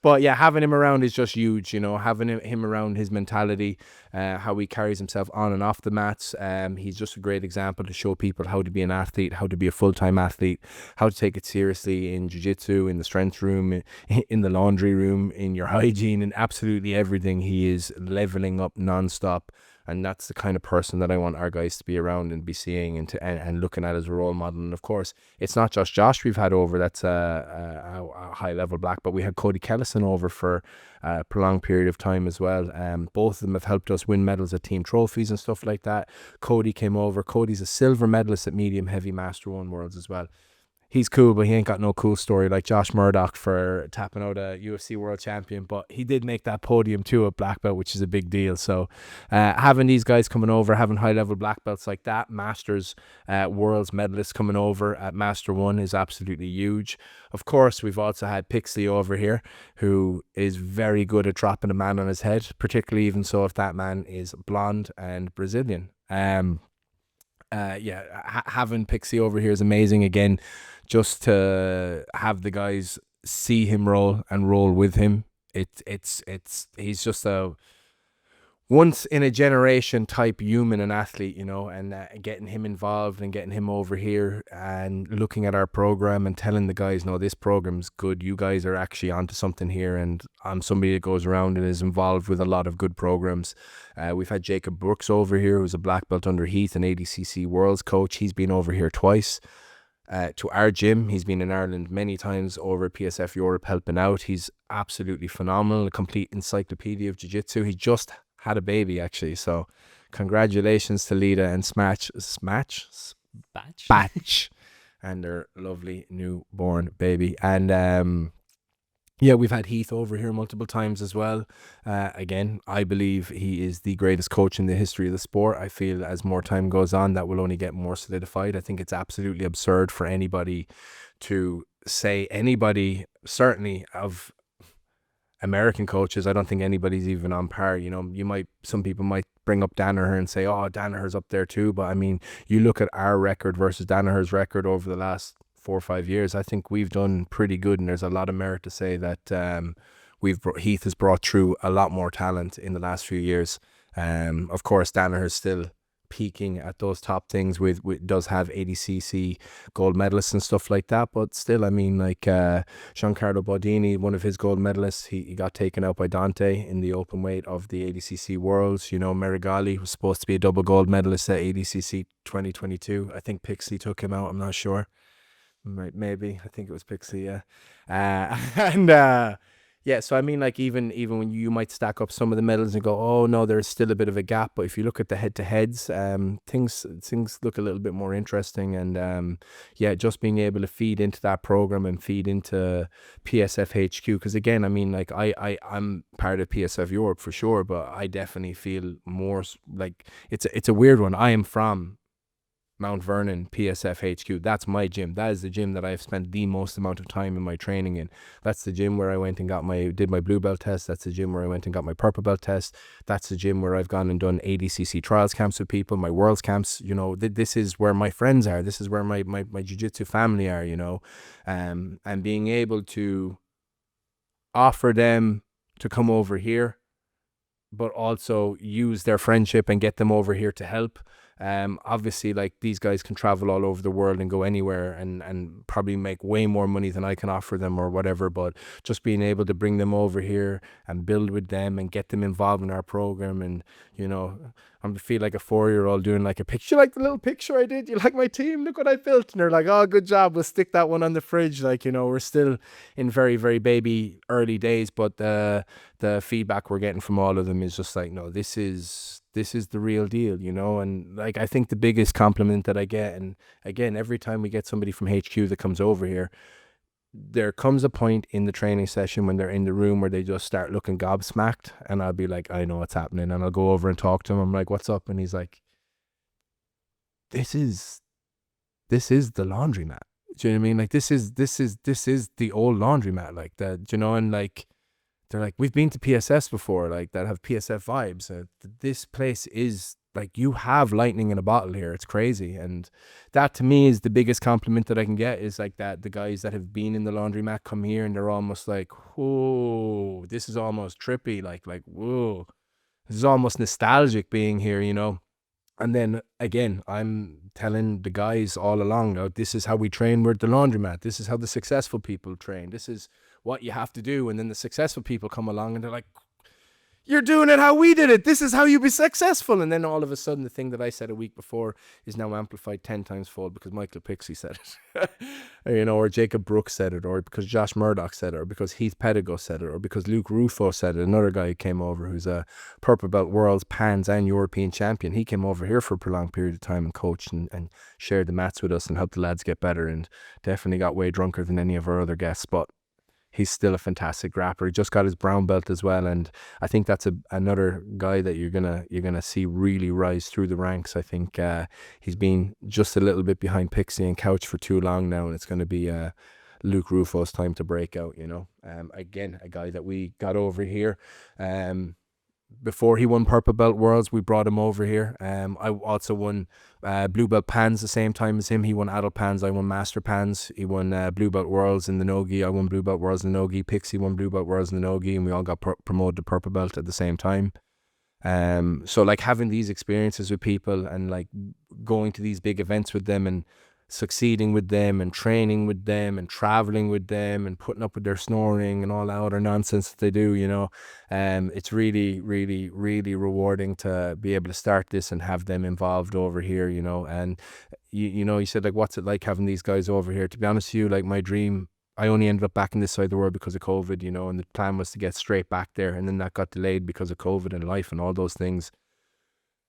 but yeah, having him around is just huge, you know. Having him around, his mentality, how he carries himself on and off the mats, he's just a great example to show people how to be an athlete, how to be a full-time athlete, how to take it seriously in jiu-jitsu, in the strength room, in the laundry room, in your hygiene, and absolutely everything. He is leveling up non-stop. And that's the kind of person that I want our guys to be around and be seeing and looking at as a role model. And of course, it's not just Josh we've had over that's a high-level black, but we had Cody Kellison over for a prolonged period of time as well. Both of them have helped us win medals at team trophies and stuff like that. Cody came over. Cody's a silver medalist at medium heavy Master 1 Worlds as well. he's cool, but he ain't got no cool story like Josh Murdock for tapping out a UFC world champion. But he did make that podium too at black belt, which is a big deal. So having these guys coming over, having high level black belts like that, Masters worlds medalists coming over at Master 1 is absolutely huge. Of course, we've also had Pixley over here, who is very good at dropping a man on his head, particularly even so if that man is blonde and Brazilian. Having Pixie over here is amazing. Again, just to have the guys see him roll and roll with him, he's just a once in a generation type human and athlete, you know, and getting him involved and getting him over here and looking at our program and telling the guys, no, this program's good. You guys are actually onto something here. And I'm somebody that goes around and is involved with a lot of good programs. We've had Jacob Brooks over here, who's a black belt under Heath and ADCC Worlds coach. He's been over here twice. To our gym. He's been in Ireland many times over at PSF Europe helping out. He's absolutely phenomenal, a complete encyclopedia of Jiu Jitsu. He just had a baby actually, so congratulations to Lita and Batch and their lovely newborn baby. And we've had Heath over here multiple times as well. Again, I believe he is the greatest coach in the history of the sport. I feel as more time goes on, that will only get more solidified. I think it's absolutely absurd for anybody to say anybody, certainly of American coaches, I don't think anybody's even on par. You know, some people might bring up Danaher and say, oh, Danaher's up there too. But I mean, you look at our record versus Danaher's record over the last 4 or 5 years, I think we've done pretty good, and there's a lot of merit to say that Heath has brought through a lot more talent in the last few years. Of course, Danaher's still peaking at those top things with does have ADCC gold medalists and stuff like that, but still, I mean, like Giancarlo Bodini, one of his gold medalists, he got taken out by Dante in the open weight of the ADCC Worlds. You know, Merigali was supposed to be a double gold medalist at ADCC 2022. I think Pixley took him out, I'm not sure. Maybe I think it was Pixie, so I mean, like even when you might stack up some of the medals and go, oh no, there's still a bit of a gap, but if you look at the head-to-heads, things look a little bit more interesting. And just being able to feed into that program and feed into PSF HQ, because again, I mean, like I'm part of PSF Europe for sure, but I definitely feel more like it's a weird one. I am from Mount Vernon, PSF HQ. That's my gym. That is the gym that I've spent the most amount of time in my training in. That's the gym where I went and did my blue belt test. That's the gym where I went and got my purple belt test. That's the gym where I've gone and done ADCC trials camps with people, my worlds camps. You know, this is where my friends are. This is where my jiu-jitsu family are, you know. And being able to offer them to come over here, but also use their friendship and get them over here to help. Obviously, like, these guys can travel all over the world and go anywhere and probably make way more money than I can offer them or whatever, but just being able to bring them over here and build with them and get them involved in our program. And, you know, I feel like a 4-year-old doing like a picture, like the little picture I did, you like my team, look what I built, and they're like, oh, good job, we'll stick that one on the fridge. Like, you know, we're still in very, very baby early days, but the feedback we're getting from all of them is just like, no, this is the real deal, you know. And like, I think the biggest compliment that I get, and again, every time we get somebody from HQ that comes over here, there comes a point in the training session when they're in the room where they just start looking gobsmacked, and I'll be like, I know what's happening, and I'll go over and talk to him. I'm like, what's up? And he's like, this is the laundromat. Do you know what I mean? Like, this is the old laundromat, like that, you know. And like, they're like, we've been to PSS before, like, that have PSF vibes. This place is like, you have lightning in a bottle here. It's crazy. And that to me is the biggest compliment that I can get, is like that the guys that have been in the laundromat come here and they're almost like, whoa, this is almost trippy. Like, whoa, this is almost nostalgic being here, you know. And then again, I'm telling the guys all along, oh, this is how we train. We're at the laundromat. This is how the successful people train. This is what you have to do. And then the successful people come along and they're like, You're doing it how we did it. This is how you be successful. And then all of a sudden, the thing that I said a week before is now amplified 10 times fold because Michael Pixie said it. Or Jacob Brooks said it, or because Josh Murdock said it, or because Heath Pedigo said it, or because Luke Rufo said it. Another guy who came over who's a purple belt world's pans and European champion. He came over here for a prolonged period of time and coached and shared the mats with us and helped the lads get better, and definitely got way drunker than any of our other guests. But he's still a fantastic grappler. He just got his brown belt as well, and I think that's another guy that you're gonna see really rise through the ranks. I think he's been just a little bit behind Pixie and Couch for too long now, and it's going to be Luke Rufo's time to break out. Again, a guy that we got over here. Before he won Purple Belt Worlds, we brought him over here. I also won Blue Belt Pans the same time as him. He won Adult Pans, I won Master Pans. He won Blue Belt Worlds in the Nogi, I won Blue Belt Worlds in the Nogi. Pixie won Blue Belt Worlds in the Nogi, and we all got promoted to Purple Belt at the same time. So like having these experiences with people and like going to these big events with them and succeeding with them and training with them and traveling with them and putting up with their snoring and all that other nonsense that they do, it's really, really, really rewarding to be able to start this and have them involved over here, and you said like, what's it like having these guys over here? To be honest with you, like my dream, I only ended up back in this side of the world because of COVID, and the plan was to get straight back there, and then that got delayed because of COVID and life and all those things.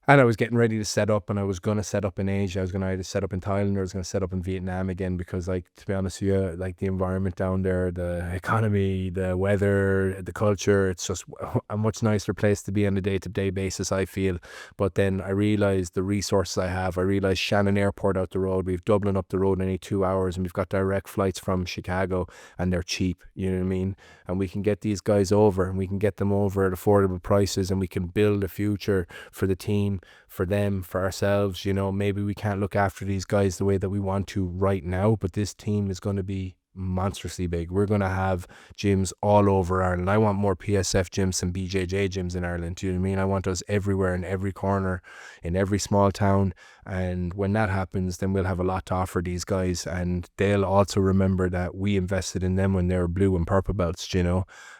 And I was getting ready to set up, and I was going to set up in Asia. I was going to either set up in Thailand or I was going to set up in Vietnam again because, like, to be honest with you, like the environment down there, the economy, the weather, the culture, it's just a much nicer place to be on a day-to-day basis, I feel. But then I realised the resources I have. I realised Shannon Airport out the road. We've Dublin up the road in only 2 hours, and we've got direct flights from Chicago, and they're cheap, you know what I mean? And we can get these guys over, and we can get them over at affordable prices, and we can build a future for the team, for them, for ourselves. Maybe we can't look after these guys the way that we want to right now, but this team is going to be monstrously big. We're going to have gyms all over Ireland. I want more PSF gyms than BJJ gyms in Ireland. Do you know what I mean? I want us everywhere, in every corner, in every small town. And when that happens, then we'll have a lot to offer these guys, and they'll also remember that we invested in them when they were blue and purple belts,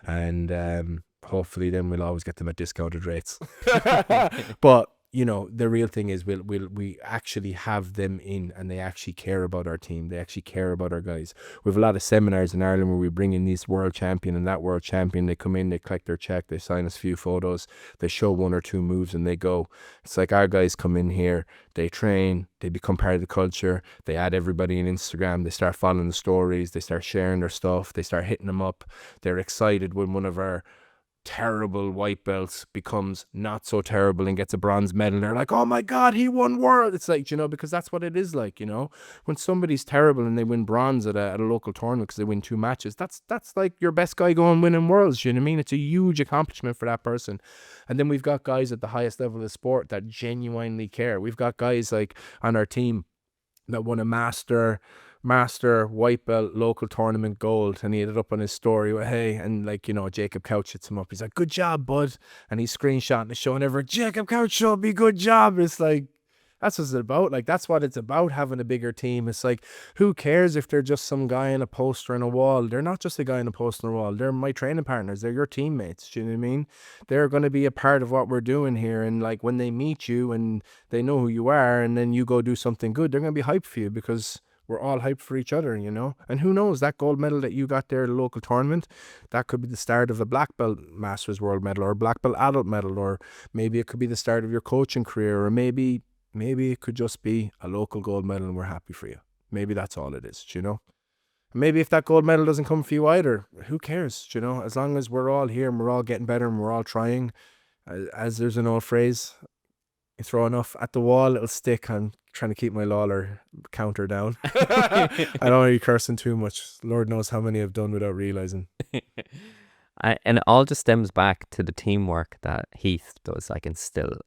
and hopefully then we'll always get them at discounted rates. But the real thing is we actually have them in, and they actually care about our team. They actually care about our guys. We have a lot of seminars in Ireland where we bring in this world champion and that world champion. They come in, they collect their check, they sign us a few photos, they show one or two moves, and they go. It's like our guys come in here, they train, they become part of the culture, they add everybody on Instagram, they start following the stories, they start sharing their stuff, they start hitting them up. They're excited when one of our terrible white belts becomes not so terrible and gets a bronze medal. They're like, oh my God, he won world. It's like, because that's what it is like, when somebody's terrible and they win bronze at a local tournament because they win 2 matches, that's like your best guy going winning worlds. You know what I mean? It's a huge accomplishment for that person. And then we've got guys at the highest level of the sport that genuinely care. We've got guys like on our team that won a master white belt local tournament gold, and he had it up on his story with, hey, and Jacob Couch hits him up, he's like, good job, bud, and he's screenshotting the show and everyone, Jacob Couch showed me good job. It's like, that's what it's about. Like, that's what it's about, having a bigger team. It's like, who cares if they're just some guy in a poster on a wall? They're not just a guy in a poster on a wall. They're my training partners. They're your teammates. Do you know what I mean? They're going to be a part of what we're doing here. And like, when they meet you and they know who you are, and then you go do something good, they're going to be hyped for you because we're all hyped for each other, And who knows, that gold medal that you got there at a local tournament, that could be the start of a black belt Masters World medal or a black belt adult medal, or maybe it could be the start of your coaching career, or maybe it could just be a local gold medal and we're happy for you. Maybe that's all it is, Maybe if that gold medal doesn't come for you either, who cares, As long as we're all here and we're all getting better and we're all trying, as there's an old phrase, you throw enough at the wall, it'll stick. I'm trying to keep my Lawler counter down. I don't want to be cursing too much. Lord knows how many I've done without realising. And it all just stems back to the teamwork that Heath does, like, instill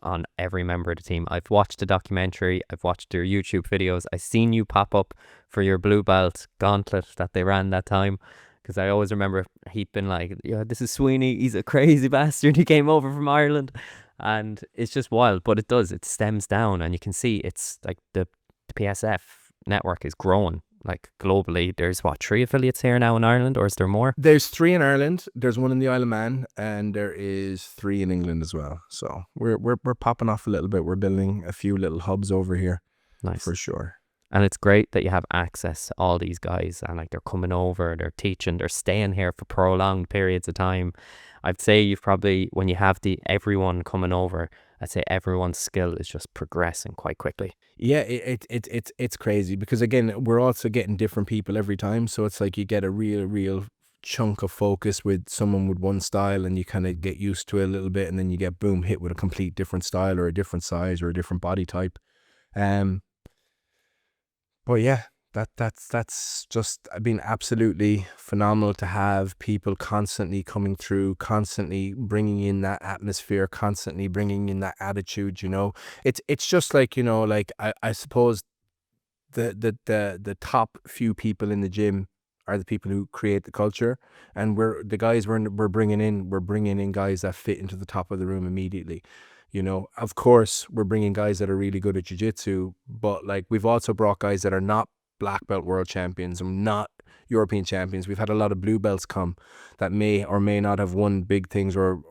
on every member of the team. I've watched the documentary, I've watched your YouTube videos, I've seen you pop up for your blue belt gauntlet that they ran that time. Because I always remember Heath been like, yeah, this is Sweeney, he's a crazy bastard, he came over from Ireland. And it's just wild, but it stems down, and you can see it's like the PSF network is growing like globally, there's what, 3 affiliates here now in Ireland, or is there more? There's 3 in Ireland, there's 1 in the Isle of Man, and there is 3 in England as well. So we're popping off a little bit. We're building a few little hubs over here. Nice. For sure. And it's great that you have access to all these guys, and like they're coming over, they're teaching, they're staying here for prolonged periods of time. I'd say you've probably, when you have everyone coming over, I'd say everyone's skill is just progressing quite quickly. Yeah, it's crazy because again, we're also getting different people every time. So it's like you get a real chunk of focus with someone with one style, and you kind of get used to it a little bit, and then you get boom hit with a complete different style or a different size or a different body type. But yeah, that's just been absolutely phenomenal to have people constantly coming through, constantly bringing in that atmosphere, constantly bringing in that attitude. It's just like, like I suppose the top few people in the gym are the people who create the culture, and we're bringing in guys that fit into the top of the room immediately. Of course, we're bringing guys that are really good at jiu-jitsu, but like we've also brought guys that are not black belt world champions and not European champions. We've had a lot of blue belts come that may or may not have won big things or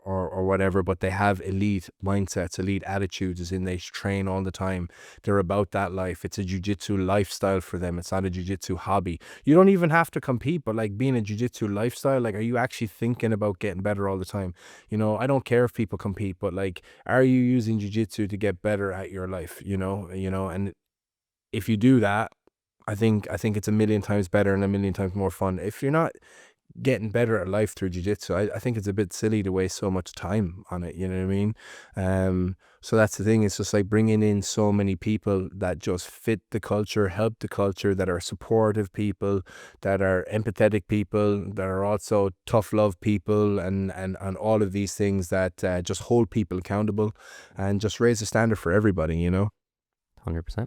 whatever, but they have elite mindsets, elite attitudes, as in they train all the time. They're about that life. It's a jiu-jitsu lifestyle for them. It's not a jiu-jitsu hobby. You don't even have to compete, but like being a jiu-jitsu lifestyle, like, are you actually thinking about getting better all the time? I don't care if people compete, but like, are you using jiu-jitsu to get better at your life? And if you do that, I think it's a million times better and a million times more fun. If you're not getting better at life through jiu-jitsu, I think it's a bit silly to waste so much time on it, you know what I mean? So that's the thing. It's just like bringing in so many people that just fit the culture, help the culture, that are supportive people, that are empathetic people, that are also tough love people, and all of these things that just hold people accountable and just raise the standard for everybody, 100%,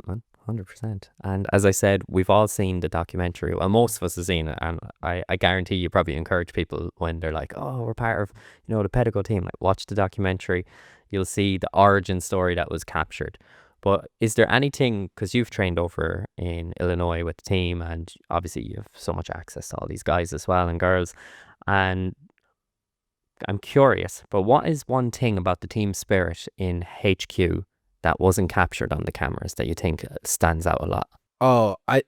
man. 100%. And as I said, we've all seen the documentary. Well, most of us have seen it, and I guarantee you probably encourage people when they're like, oh, we're part of, the Pedigo team, like, watch the documentary. You'll see the origin story that was captured. But is there anything, because you've trained over in Illinois with the team, and obviously you have so much access to all these guys as well and girls, and I'm curious, but what is one thing about the team spirit in HQ that wasn't captured on the cameras that you think stands out a lot? Oh, I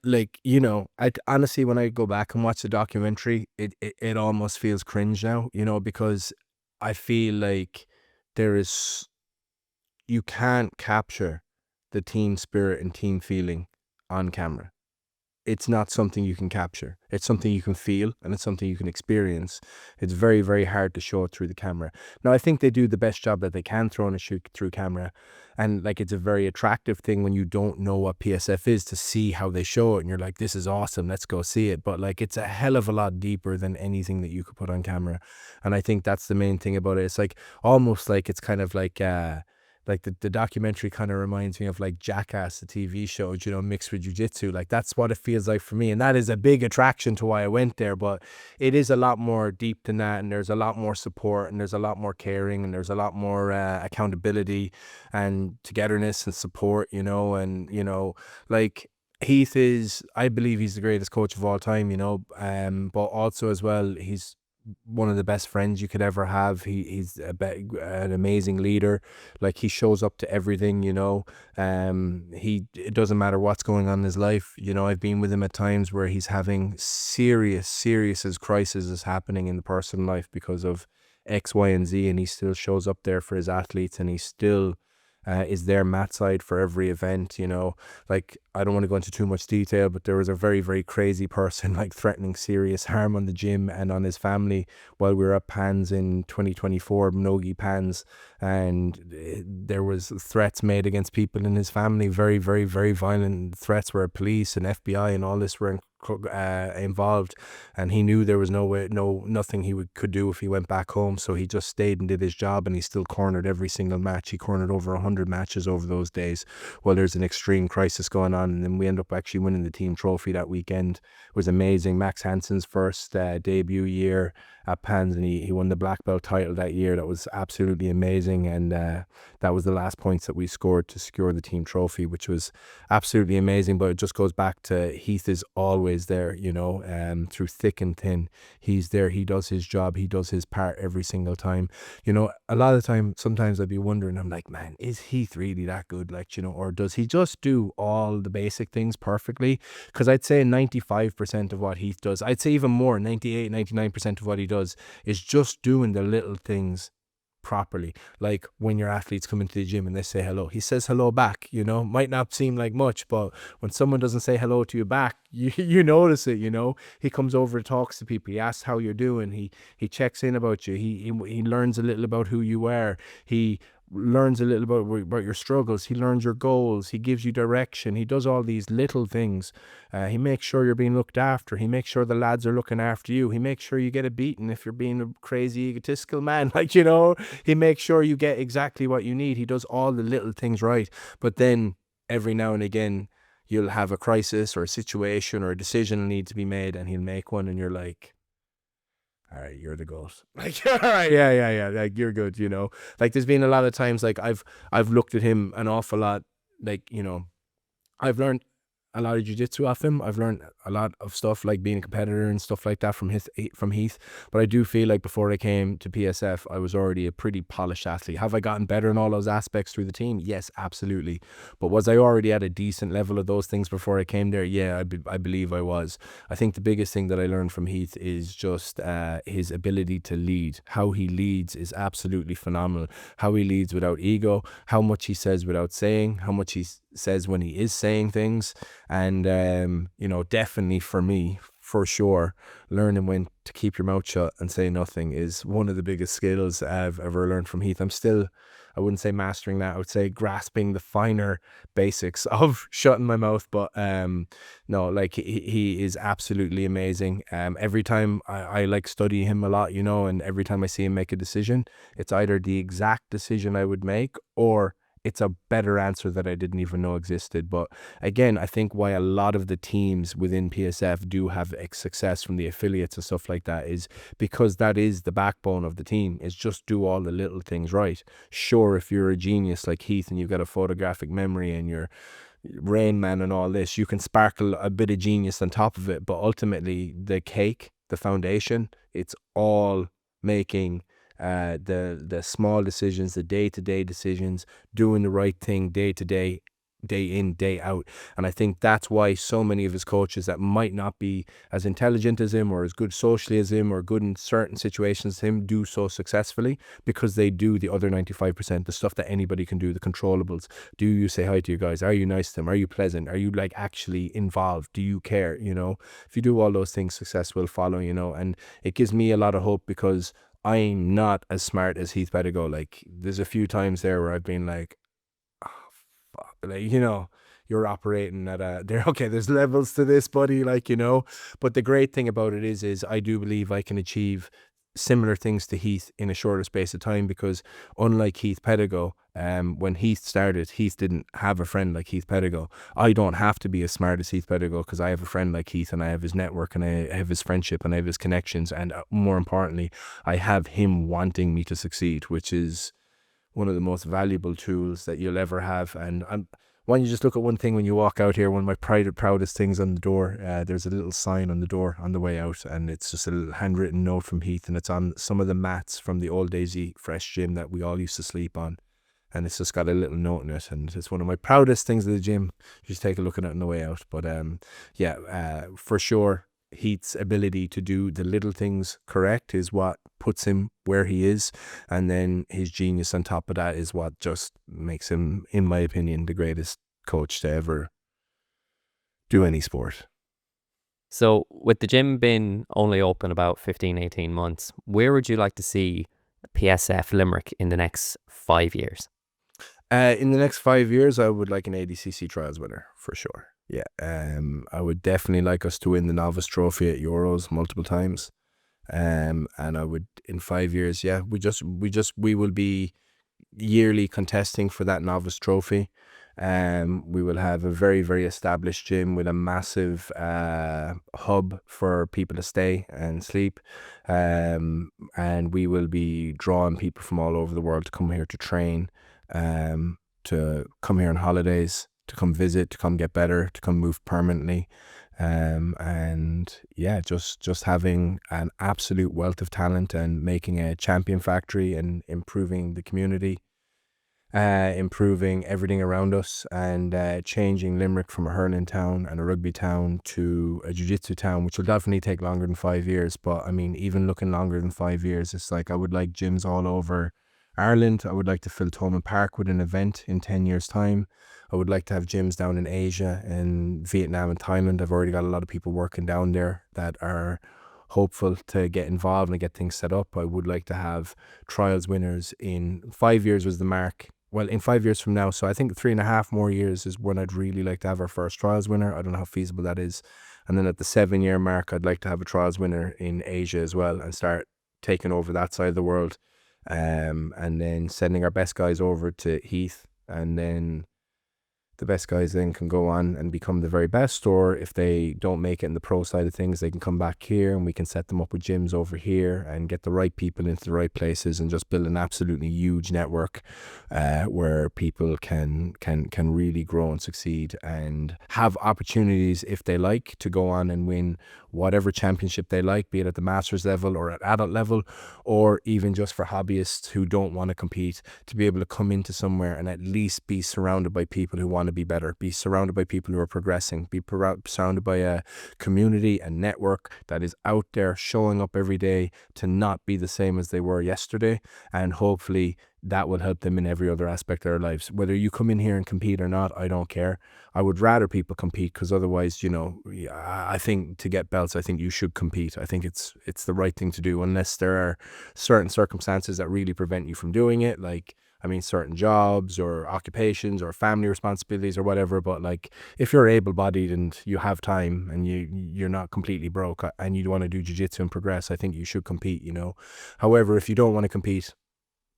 honestly, when I go back and watch the documentary, it almost feels cringe now, because I feel like you can't capture the team spirit and team feeling on camera. It's not something you can capture. It's something you can feel, and it's something you can experience. It's very, very hard to show it through the camera. Now, I think they do the best job that they can throwing a shoot through camera. And like, it's a very attractive thing when you don't know what PSF is to see how they show it. And you're like, this is awesome. Let's go see it. But like, it's a hell of a lot deeper than anything that you could put on camera. And I think that's the main thing about it. It's like, almost like it's kind of like the documentary kind of reminds me of like Jackass, the TV show, mixed with jiu-jitsu. Like, that's what it feels like for me. And that is a big attraction to why I went there. But it is a lot more deep than that. And there's a lot more support, and there's a lot more caring, and there's a lot more accountability and togetherness and support, like Heath I believe he's the greatest coach of all time, but also as well, he's one of the best friends you could ever have. He's an amazing leader. Like, he shows up to everything, it doesn't matter what's going on in his life. I've been with him at times where he's having serious crisis is happening in the personal life because of X, Y, and Z, and he still shows up there for his athletes, and he still is there mat side for every event. Like, I don't want to go into too much detail, but there was a very, very crazy person like threatening serious harm on the gym and on his family while we were at PANS in 2024, Mnogi PANS, and there was threats made against people in his family, very, very, very violent threats where police and FBI and all this were involved, and he knew there was nothing he could do if he went back home. So he just stayed and did his job, and he still cornered every single match. He cornered over 100 matches over those days while there's an extreme crisis going on. And then we end up actually winning the team trophy that weekend. It was amazing. Max Hansen's first debut year at PANS, and he won the black belt title that year. That was absolutely amazing, and that was the last points that we scored to secure the team trophy, which was absolutely amazing. But it just goes back to Heath is always there, you know, through thick and thin. He's there. He does his job. He does his part every single time. You know, a lot of the time, sometimes I'd be wondering, I'm like, man, is Heath really that good? Like, you know, or does he just do all the basic things perfectly? Because I'd say 95% of what Heath does, I'd say even more, 98, 99% of what he does is just doing the little things properly. Like when your athletes come into the gym and they say hello, he says hello back. You know, might not seem like much, but when someone doesn't say hello to you back, you notice it. You know, he comes over and talks to people. He asks how you're doing. He checks in about you. He learns a little about who you are. He learns a little about your struggles. He learns your goals. He gives you direction. He does all these little things. He makes sure you're being looked after. He makes sure the lads are looking after you. He makes sure you get a beating if you're being a crazy egotistical man. Like, you know, he makes sure you get exactly what you need. He does all the little things right. But then every now and again, you'll have a crisis or a situation or a decision need to be made, and he'll make one, and you're like, all right, you're the GOAT. Like, all right, yeah. Like, you're good, you know. Like, there's been a lot of times, like, I've looked at him an awful lot. Like, you know, I've learned a lot of jiu-jitsu off him. I've learned a lot of stuff like being a competitor and stuff like that from Heath. But I do feel like before I came to PSF, I was already a pretty polished athlete. Have I gotten better in all those aspects through the team? Yes, absolutely. But was I already at a decent level of those things before I came there? Yeah, I believe I was. I think the biggest thing that I learned from Heath is just his ability to lead. How he leads is absolutely phenomenal. How he leads without ego, how much he says without saying, how much he says when he is saying things. And you know, definitely for me, for sure, learning when to keep your mouth shut and say nothing is one of the biggest skills I've ever learned from Heath. I'm still, I wouldn't say mastering that, I would say grasping the finer basics of shutting my mouth. But no, like he is absolutely amazing. Every time I like study him a lot, you know, and every time I see him make a decision, it's either the exact decision I would make or it's a better answer that I didn't even know existed. But again, I think why a lot of the teams within PSF do have success from the affiliates and stuff like that is because that is the backbone of the team, is just do all the little things right. Sure, if you're a genius like Heath and you've got a photographic memory and you're Rain Man and all this, you can sparkle a bit of genius on top of it. But ultimately, the cake, the foundation, it's all making the small decisions, the day-to-day decisions, doing the right thing day to day, day in, day out. And I think that's why so many of his coaches that might not be as intelligent as him or as good socially as him or good in certain situations as him do so successfully, because they do the other 95%, the stuff that anybody can do, the controllables. Do you say hi to your guys? Are you nice to them? Are you pleasant? Are you like actually involved? Do you care? You know, if you do all those things, success will follow, you know. And it gives me a lot of hope because I'm not as smart as Heath Pedigo. Like, there's a few times there where I've been like, oh, fuck. Like, you know, you're operating at there's levels to this, buddy, like, you know. But the great thing about it is I do believe I can achieve similar things to Heath in a shorter space of time, because unlike Heath Pedigo, when Heath started, Heath didn't have a friend like Heath Pedigo. I don't have to be as smart as Heath Pedigo because I have a friend like Heath, and I have his network, and I have his friendship, and I have his connections, and more importantly, I have him wanting me to succeed, which is one of the most valuable tools that you'll ever have. And why don't you just look at one thing when you walk out here, one of my proudest things on the door, there's a little sign on the door on the way out, and it's just a little handwritten note from Heath, and it's on some of the mats from the old Daisy Fresh gym that we all used to sleep on. And it's just got a little note in it, and it's one of my proudest things of the gym. Just take a look at it on the way out. But for sure, Heath's ability to do the little things correct is what puts him where he is, and then his genius on top of that is what just makes him, in my opinion, the greatest coach to ever do any sport. So with the gym being only open about 15, 18 months, where would you like to see PSF Limerick in the next 5 years? In the next 5 years, I would like an ADCC trials winner, for sure. Yeah, I would definitely like us to win the novice trophy at Euros multiple times. And I would, in 5 years, yeah, we will be yearly contesting for that novice trophy. We will have a very, very established gym with a massive hub for people to stay and sleep. And we will be drawing people from all over the world to come here to train, to come here on holidays, to come visit, to come get better, to come move permanently. And yeah, just having an absolute wealth of talent and making a champion factory and improving the community, improving everything around us, and changing Limerick from a hurling town and a rugby town to a jiu-jitsu town, which will definitely take longer than 5 years. But I mean, even looking longer than 5 years, it's like I would like gyms all over Ireland. I would like to fill Thomond Park with an event in 10 years' time. I would like to have gyms down in Asia and Vietnam and Thailand. I've already got a lot of people working down there that are hopeful to get involved and get things set up. I would like to have trials winners in 5 years was the mark. Well, in 5 years from now. So I think 3.5 more years is when I'd really like to have our first trials winner. I don't know how feasible that is. And then at the 7-year mark, I'd like to have a trials winner in Asia as well and start taking over that side of the world. And then sending our best guys over to Heath, and then the best guys then can go on and become the very best, or if they don't make it in the pro side of things, they can come back here and we can set them up with gyms over here and get the right people into the right places and just build an absolutely huge network where people can really grow and succeed and have opportunities, if they like, to go on and win whatever championship they like, be it at the masters level or at adult level, or even just for hobbyists who don't want to compete, to be able to come into somewhere and at least be surrounded by people who want to be better, be surrounded by people who are progressing, be surrounded by a community and network that is out there showing up every day to not be the same as they were yesterday. And hopefully that will help them in every other aspect of their lives. Whether you come in here and compete or not, I don't care. I would rather people compete, because otherwise, I think to get belts, I think you should compete. I think it's the right thing to do, unless there are certain circumstances that really prevent you from doing it. Like, I mean, certain jobs or occupations or family responsibilities or whatever. But like, if you're able-bodied and you have time and you're not completely broke and you want to do jiu-jitsu and progress, I think you should compete, However, if you don't want to compete,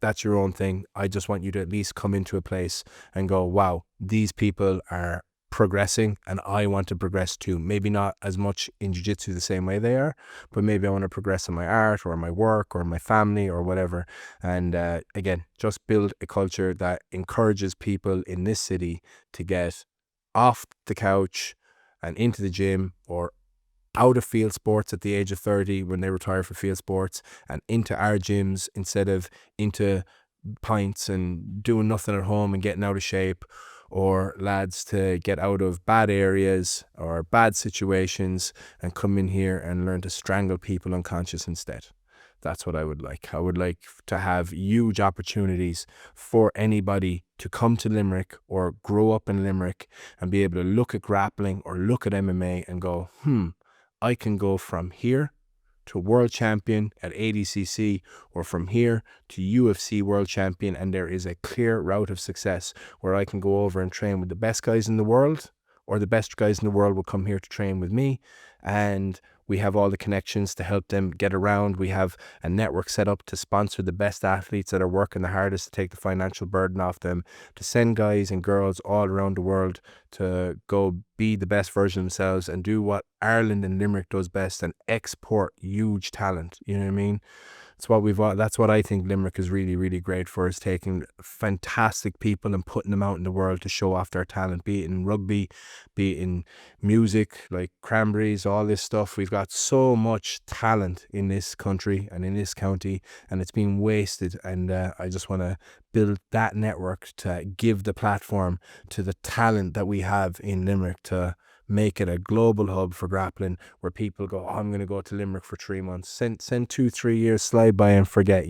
that's your own thing. I just want you to at least come into a place and go, wow, these people are progressing and I want to progress too. Maybe not as much in jiu-jitsu the same way they are, but maybe I want to progress in my art or my work or my family or whatever. And again, just build a culture that encourages people in this city to get off the couch and into the gym, or out of field sports at the age of 30 when they retire for field sports, and into our gyms instead of into pints and doing nothing at home and getting out of shape, or lads to get out of bad areas or bad situations and come in here and learn to strangle people unconscious instead. That's what I would like. I would like to have huge opportunities for anybody to come to Limerick or grow up in Limerick and be able to look at grappling or look at MMA and go, I can go from here to world champion at ADCC, or from here to UFC world champion, and there is a clear route of success where I can go over and train with the best guys in the world, or the best guys in the world will come here to train with me, and we have all the connections to help them get around. We have a network set up to sponsor the best athletes that are working the hardest, to take the financial burden off them, to send guys and girls all around the world to go be the best version of themselves and do what Ireland and Limerick does best, and export huge talent. You know what I mean? That's what I think Limerick is really, really great for, is taking fantastic people and putting them out in the world to show off their talent, be it in rugby, be it in music, like Cranberries, all this stuff. We've got so much talent in this country and in this county, and it's being wasted. And I just want to build that network to give the platform to the talent that we have in Limerick, to make it a global hub for grappling, where people go, oh, I'm going to go to Limerick for 3 months, send 2-3 years slide by and forget,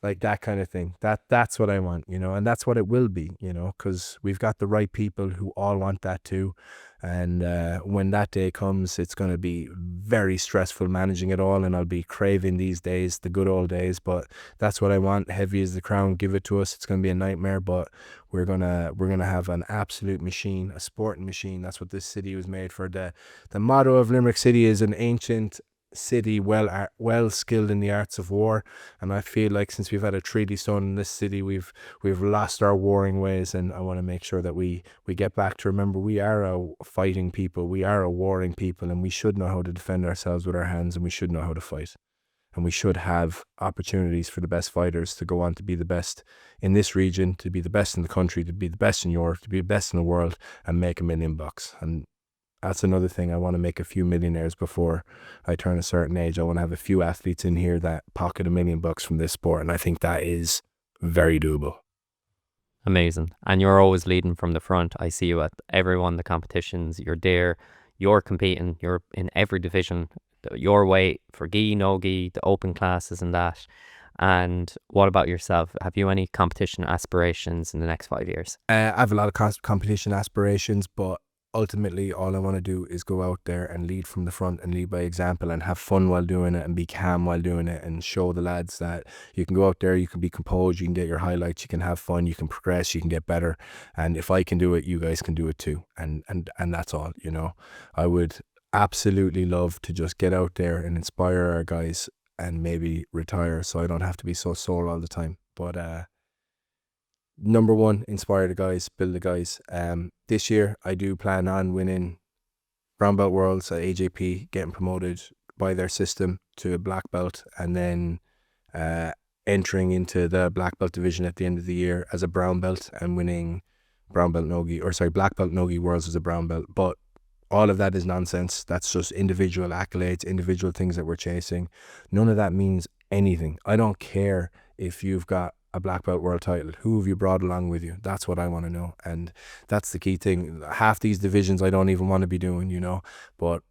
like that kind of thing. That's what I want, and that's what it will be, because we've got the right people who all want that too. And when that day comes, it's going to be very stressful managing it all, and I'll be craving these days, the good old days. But that's what I want. Heavy as the crown, give it to us. It's going to be a nightmare, but we're gonna have an absolute machine, a sporting machine. That's what this city was made for. The motto of Limerick City is an ancient city, well skilled in the arts of war. And I feel like since we've had a treaty stone in this city, we've lost our warring ways, and I want to make sure that we get back to remember we are a fighting people, we are a warring people, and we should know how to defend ourselves with our hands, and we should know how to fight, and we should have opportunities for the best fighters to go on to be the best in this region, to be the best in the country, to be the best in Europe, to be the best in the world, and make $1 million bucks. And that's another thing. I want to make a few millionaires before I turn a certain age. I want to have a few athletes in here that pocket $1 million bucks from this sport, and I think that is very doable. Amazing. And you're always leading from the front. I see you at every one of the competitions. You're there, you're competing, you're in every division, your weight, for gi, no gi, the open classes and that. And what about yourself? Have you any competition aspirations in the next 5 years? I have a lot of competition aspirations, but ultimately all I want to do is go out there and lead from the front and lead by example and have fun while doing it and be calm while doing it, and show the lads that you can go out there, you can be composed, you can get your highlights, you can have fun, you can progress, you can get better. And if I can do it, you guys can do it too. And that's all, you know. I would absolutely love to just get out there and inspire our guys and maybe retire so I don't have to be so sore all the time. But number one, inspire the guys, build the guys. This year I do plan on winning brown belt worlds at AJP, getting promoted by their system to a black belt, and then entering into the black belt division at the end of the year as a brown belt and winning black belt no-gi worlds as a brown belt. But all of that is nonsense. That's just individual accolades, individual things that we're chasing. None of that means anything. I don't care if you've got a black belt world title. Who have you brought along with you? That's what I want to know. And that's the key thing. Half these divisions I don't even want to be doing, you know, but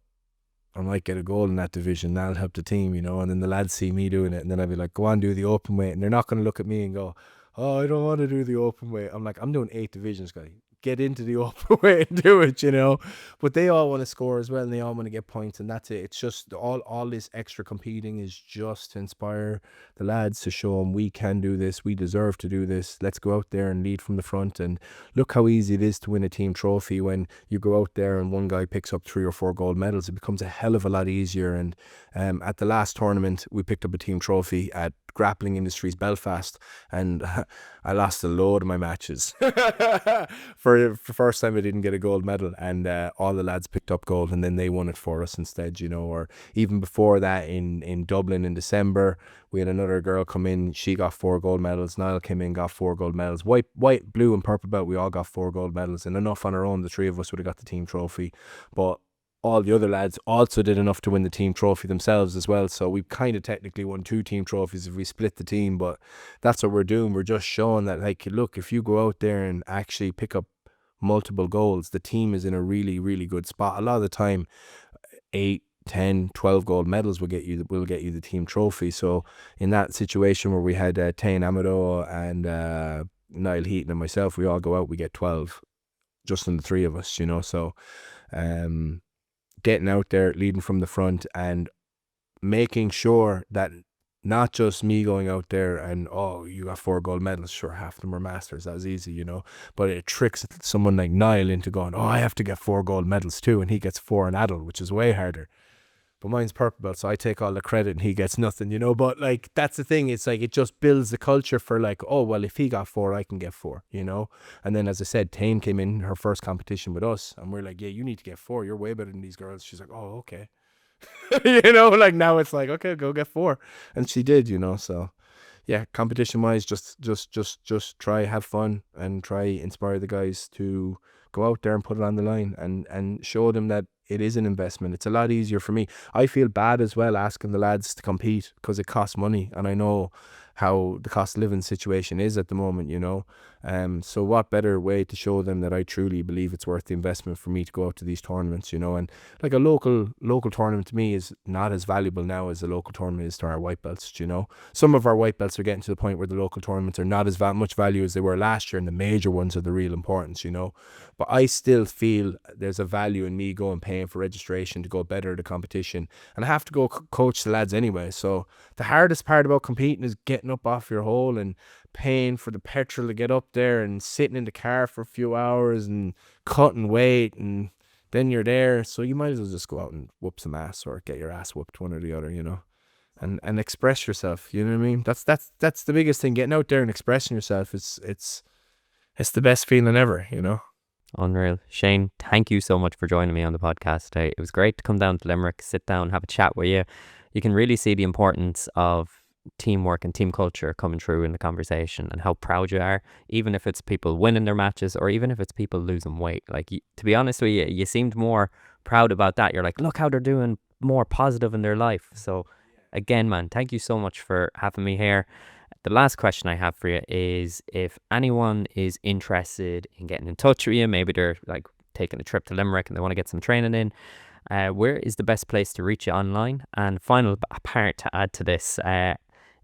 I might get a goal in that division. That'll help the team, you know, and then the lads see me doing it, and then I'll be like, go on, do the open weight. And they're not going to look at me and go, oh, I don't want to do the open weight. I'm like, I'm doing 8 divisions, guy. Get into the open way and do it, you know. But they all want to score as well, and they all want to get points, and that's it. It's just all this extra competing is just to inspire the lads, to show them we can do this, we deserve to do this. Let's go out there and lead from the front. And look how easy it is to win a team trophy when you go out there and one guy picks up 3 or 4 gold medals. It becomes a hell of a lot easier. And at the last tournament we picked up a team trophy at Grappling Industries Belfast, and I lost a load of my matches. For the first time I didn't get a gold medal, and all the lads picked up gold, and then they won it for us instead, you know. Or even before that in Dublin in December, we had another girl come in, she got 4 gold medals. Niall came in, got 4 gold medals. White, blue and purple belt, we all got 4 gold medals, and enough on our own, the 3 of us would have got the team trophy. But all the other lads also did enough to win the team trophy themselves as well. So we kind of technically won 2 team trophies if we split the team. But that's what we're doing. We're just showing that, like, look, if you go out there and actually pick up multiple goals, the team is in a really, really good spot. A lot of the time, 8, 10, 12 gold medals will get you the team trophy. So in that situation where we had Tane Amado and Niall Heaton and myself, we all go out, we get 12, just in the 3 of us, you know. So getting out there, leading from the front, and making sure that not just me going out there and, oh, you got 4 gold medals, sure, half of them are masters, that was easy, you know, but it tricks someone like Niall into going, oh, I have to get 4 gold medals too, and he gets 4 in adult, which is way harder. But mine's purple belt, so I take all the credit and he gets nothing, you know. But like, that's the thing. It's like, it just builds the culture for like, oh, well, if he got 4, I can get 4, you know. And then, as I said, Tane came in her first competition with us, and we're like, yeah, you need to get 4. You're way better than these girls. She's like, oh, okay. You know, like, now it's like, okay, go get 4. And she did, you know. So yeah, competition wise, just try, have fun, and try inspire the guys to go out there and put it on the line, and show them that it is an investment. It's a lot easier for me. I feel bad as well asking the lads to compete because it costs money, and I know how the cost of living situation is at the moment, you know. So what better way to show them that I truly believe it's worth the investment for me to go out to these tournaments, and like a local tournament to me is not as valuable now as a local tournament is to our white belts. Some of our white belts are getting to the point where the local tournaments are not as much value as they were last year, and the major ones are the real importance. But I still feel there's a value in me going paying for registration to go better at the competition, and I have to go coach the lads anyway. So the hardest part about competing is getting up off your hole and paying for the petrol to get up there and sitting in the car for a few hours and cutting weight, and then you're there. So you might as well just go out and whoop some ass or get your ass whooped, one or the other, and express yourself. You know what I mean? That's the biggest thing. Getting out there and expressing yourself it's the best feeling ever. Unreal. Shane, thank you so much for joining me on the podcast today. It was great to come down to Limerick, sit down, have a chat with you. You can really see the importance of teamwork and team culture coming through in the conversation, and how proud you are, even if it's people winning their matches or even if it's people losing weight. Like, to be honest with you, you seemed more proud about that. You're like, look how they're doing more positive in their life. So again, man, thank you so much for having me here. The last question I have for you is, if anyone is interested in getting in touch with you, maybe they're like taking a trip to Limerick and they want to get some training in, where is the best place to reach you online? And final part to add to this,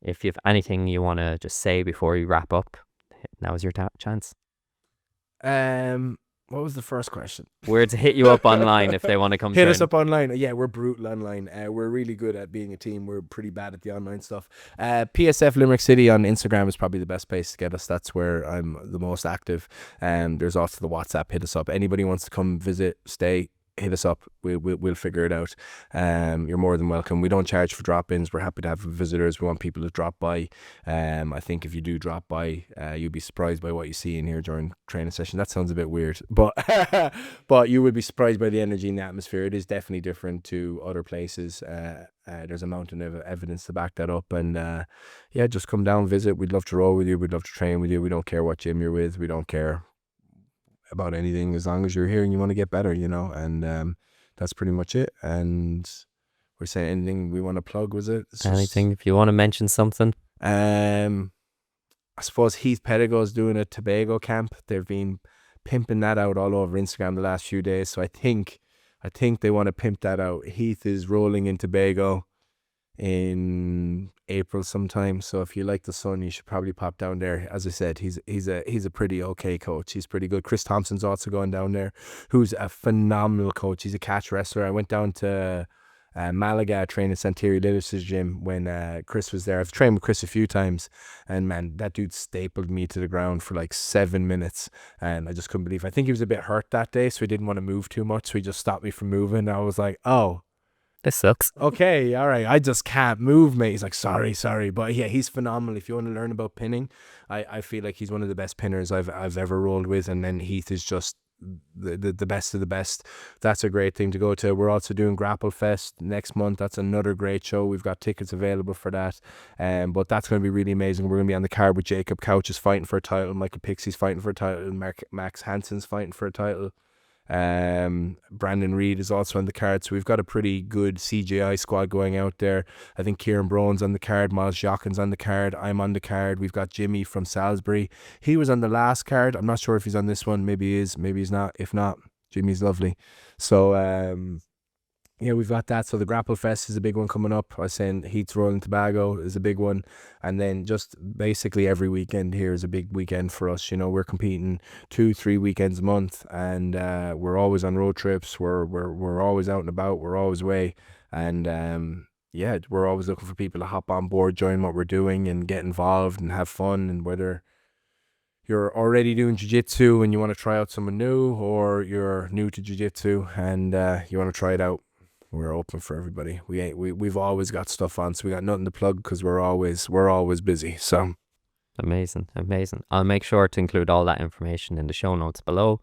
if you have anything you want to just say before you wrap up, now is your chance. What was the first question? Where to hit you up online if they want to come hit train. us up online. Yeah, we're brutal online. We're really good at being a team. We're pretty bad at the online stuff. PSF Limerick City on Instagram is probably the best place to get us. That's where I'm the most active. There's also the WhatsApp. Hit us up. Anybody wants to come visit, stay, hit us up. We'll figure it out. You're more than welcome. We don't charge for drop-ins. We're happy to have visitors. We want people to drop by. I think if you do drop by, you'll be surprised by what you see in here during training session. That sounds a bit weird, but but you would be surprised by the energy and the atmosphere. It is definitely different to other places. There's a mountain of evidence to back that up, and just come down, visit. We'd love to roll with you. We'd love to train with you. We don't care what gym you're with. We don't care about anything as long as you're here and you want to get better, and that's pretty much it. And we're saying anything we want to plug, was it? Anything, if you want to mention something. I suppose Heath Pedigo is doing a Tobago camp. They've been pimping that out all over Instagram the last few days, so I think they want to pimp that out. Heath is rolling in Tobago in April sometime, so if you like the sun, you should probably pop down there. As I said, he's a pretty okay coach. He's pretty good. Chris Thompson's also going down there, who's a phenomenal coach. He's a catch wrestler. I went down to Malaga training at Santeri Lillis' gym when Chris was there. I've trained with Chris a few times, and man, that dude stapled me to the ground for like 7 minutes, and I just couldn't believe. I think he was a bit hurt that day, so he didn't want to move too much, so he just stopped me from moving. I was like, oh, this sucks. Okay, all right, I just can't move, mate. He's like, sorry. But yeah, he's phenomenal. If you want to learn about pinning, I feel like he's one of the best pinners I've ever rolled with, and then Heath is just the best of the best. That's a great thing to go to. We're also doing Grapple Fest next month. That's another great show. We've got tickets available for that, but that's going to be really amazing. We're going to be on the card with Jacob Couch is fighting for a title, Michael Pixie's fighting for a title, Max Hansen's fighting for a title. Brandon Reed is also on the card, so we've got a pretty good CGI squad going out there. I think Kieran Brown's on the card, Miles Jockin's on the card, I'm on the card. We've got Jimmy from Salisbury. He was on the last card. I'm not sure if he's on this one. Maybe he is, maybe he's not. If not, Jimmy's lovely. So yeah, we've got that. So the Grapple Fest is a big one coming up. I was saying Heath's Rolling Tobago is a big one. And then just basically every weekend here is a big weekend for us. We're competing 2-3 weekends a month, and we're always on road trips. We're always out and about. We're always away. And yeah, we're always looking for people to hop on board, join what we're doing and get involved and have fun. And whether you're already doing jiu-jitsu and you want to try out someone new, or you're new to jiu-jitsu and you want to try it out, we're open for everybody. We've always got stuff on, so we got nothing to plug because we're always busy. So amazing. I'll make sure to include all that information in the show notes below.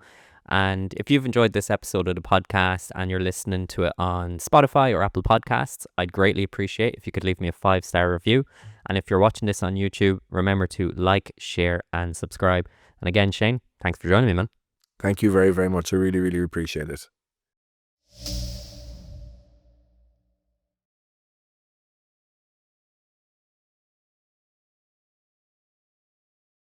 And if you've enjoyed this episode of the podcast and you're listening to it on Spotify or Apple Podcasts, I'd greatly appreciate if you could leave me a 5-star review. And if you're watching this on YouTube, remember to like, share and subscribe. And again, Shane, thanks for joining me, man. Thank you very, very much. I really, really appreciate it.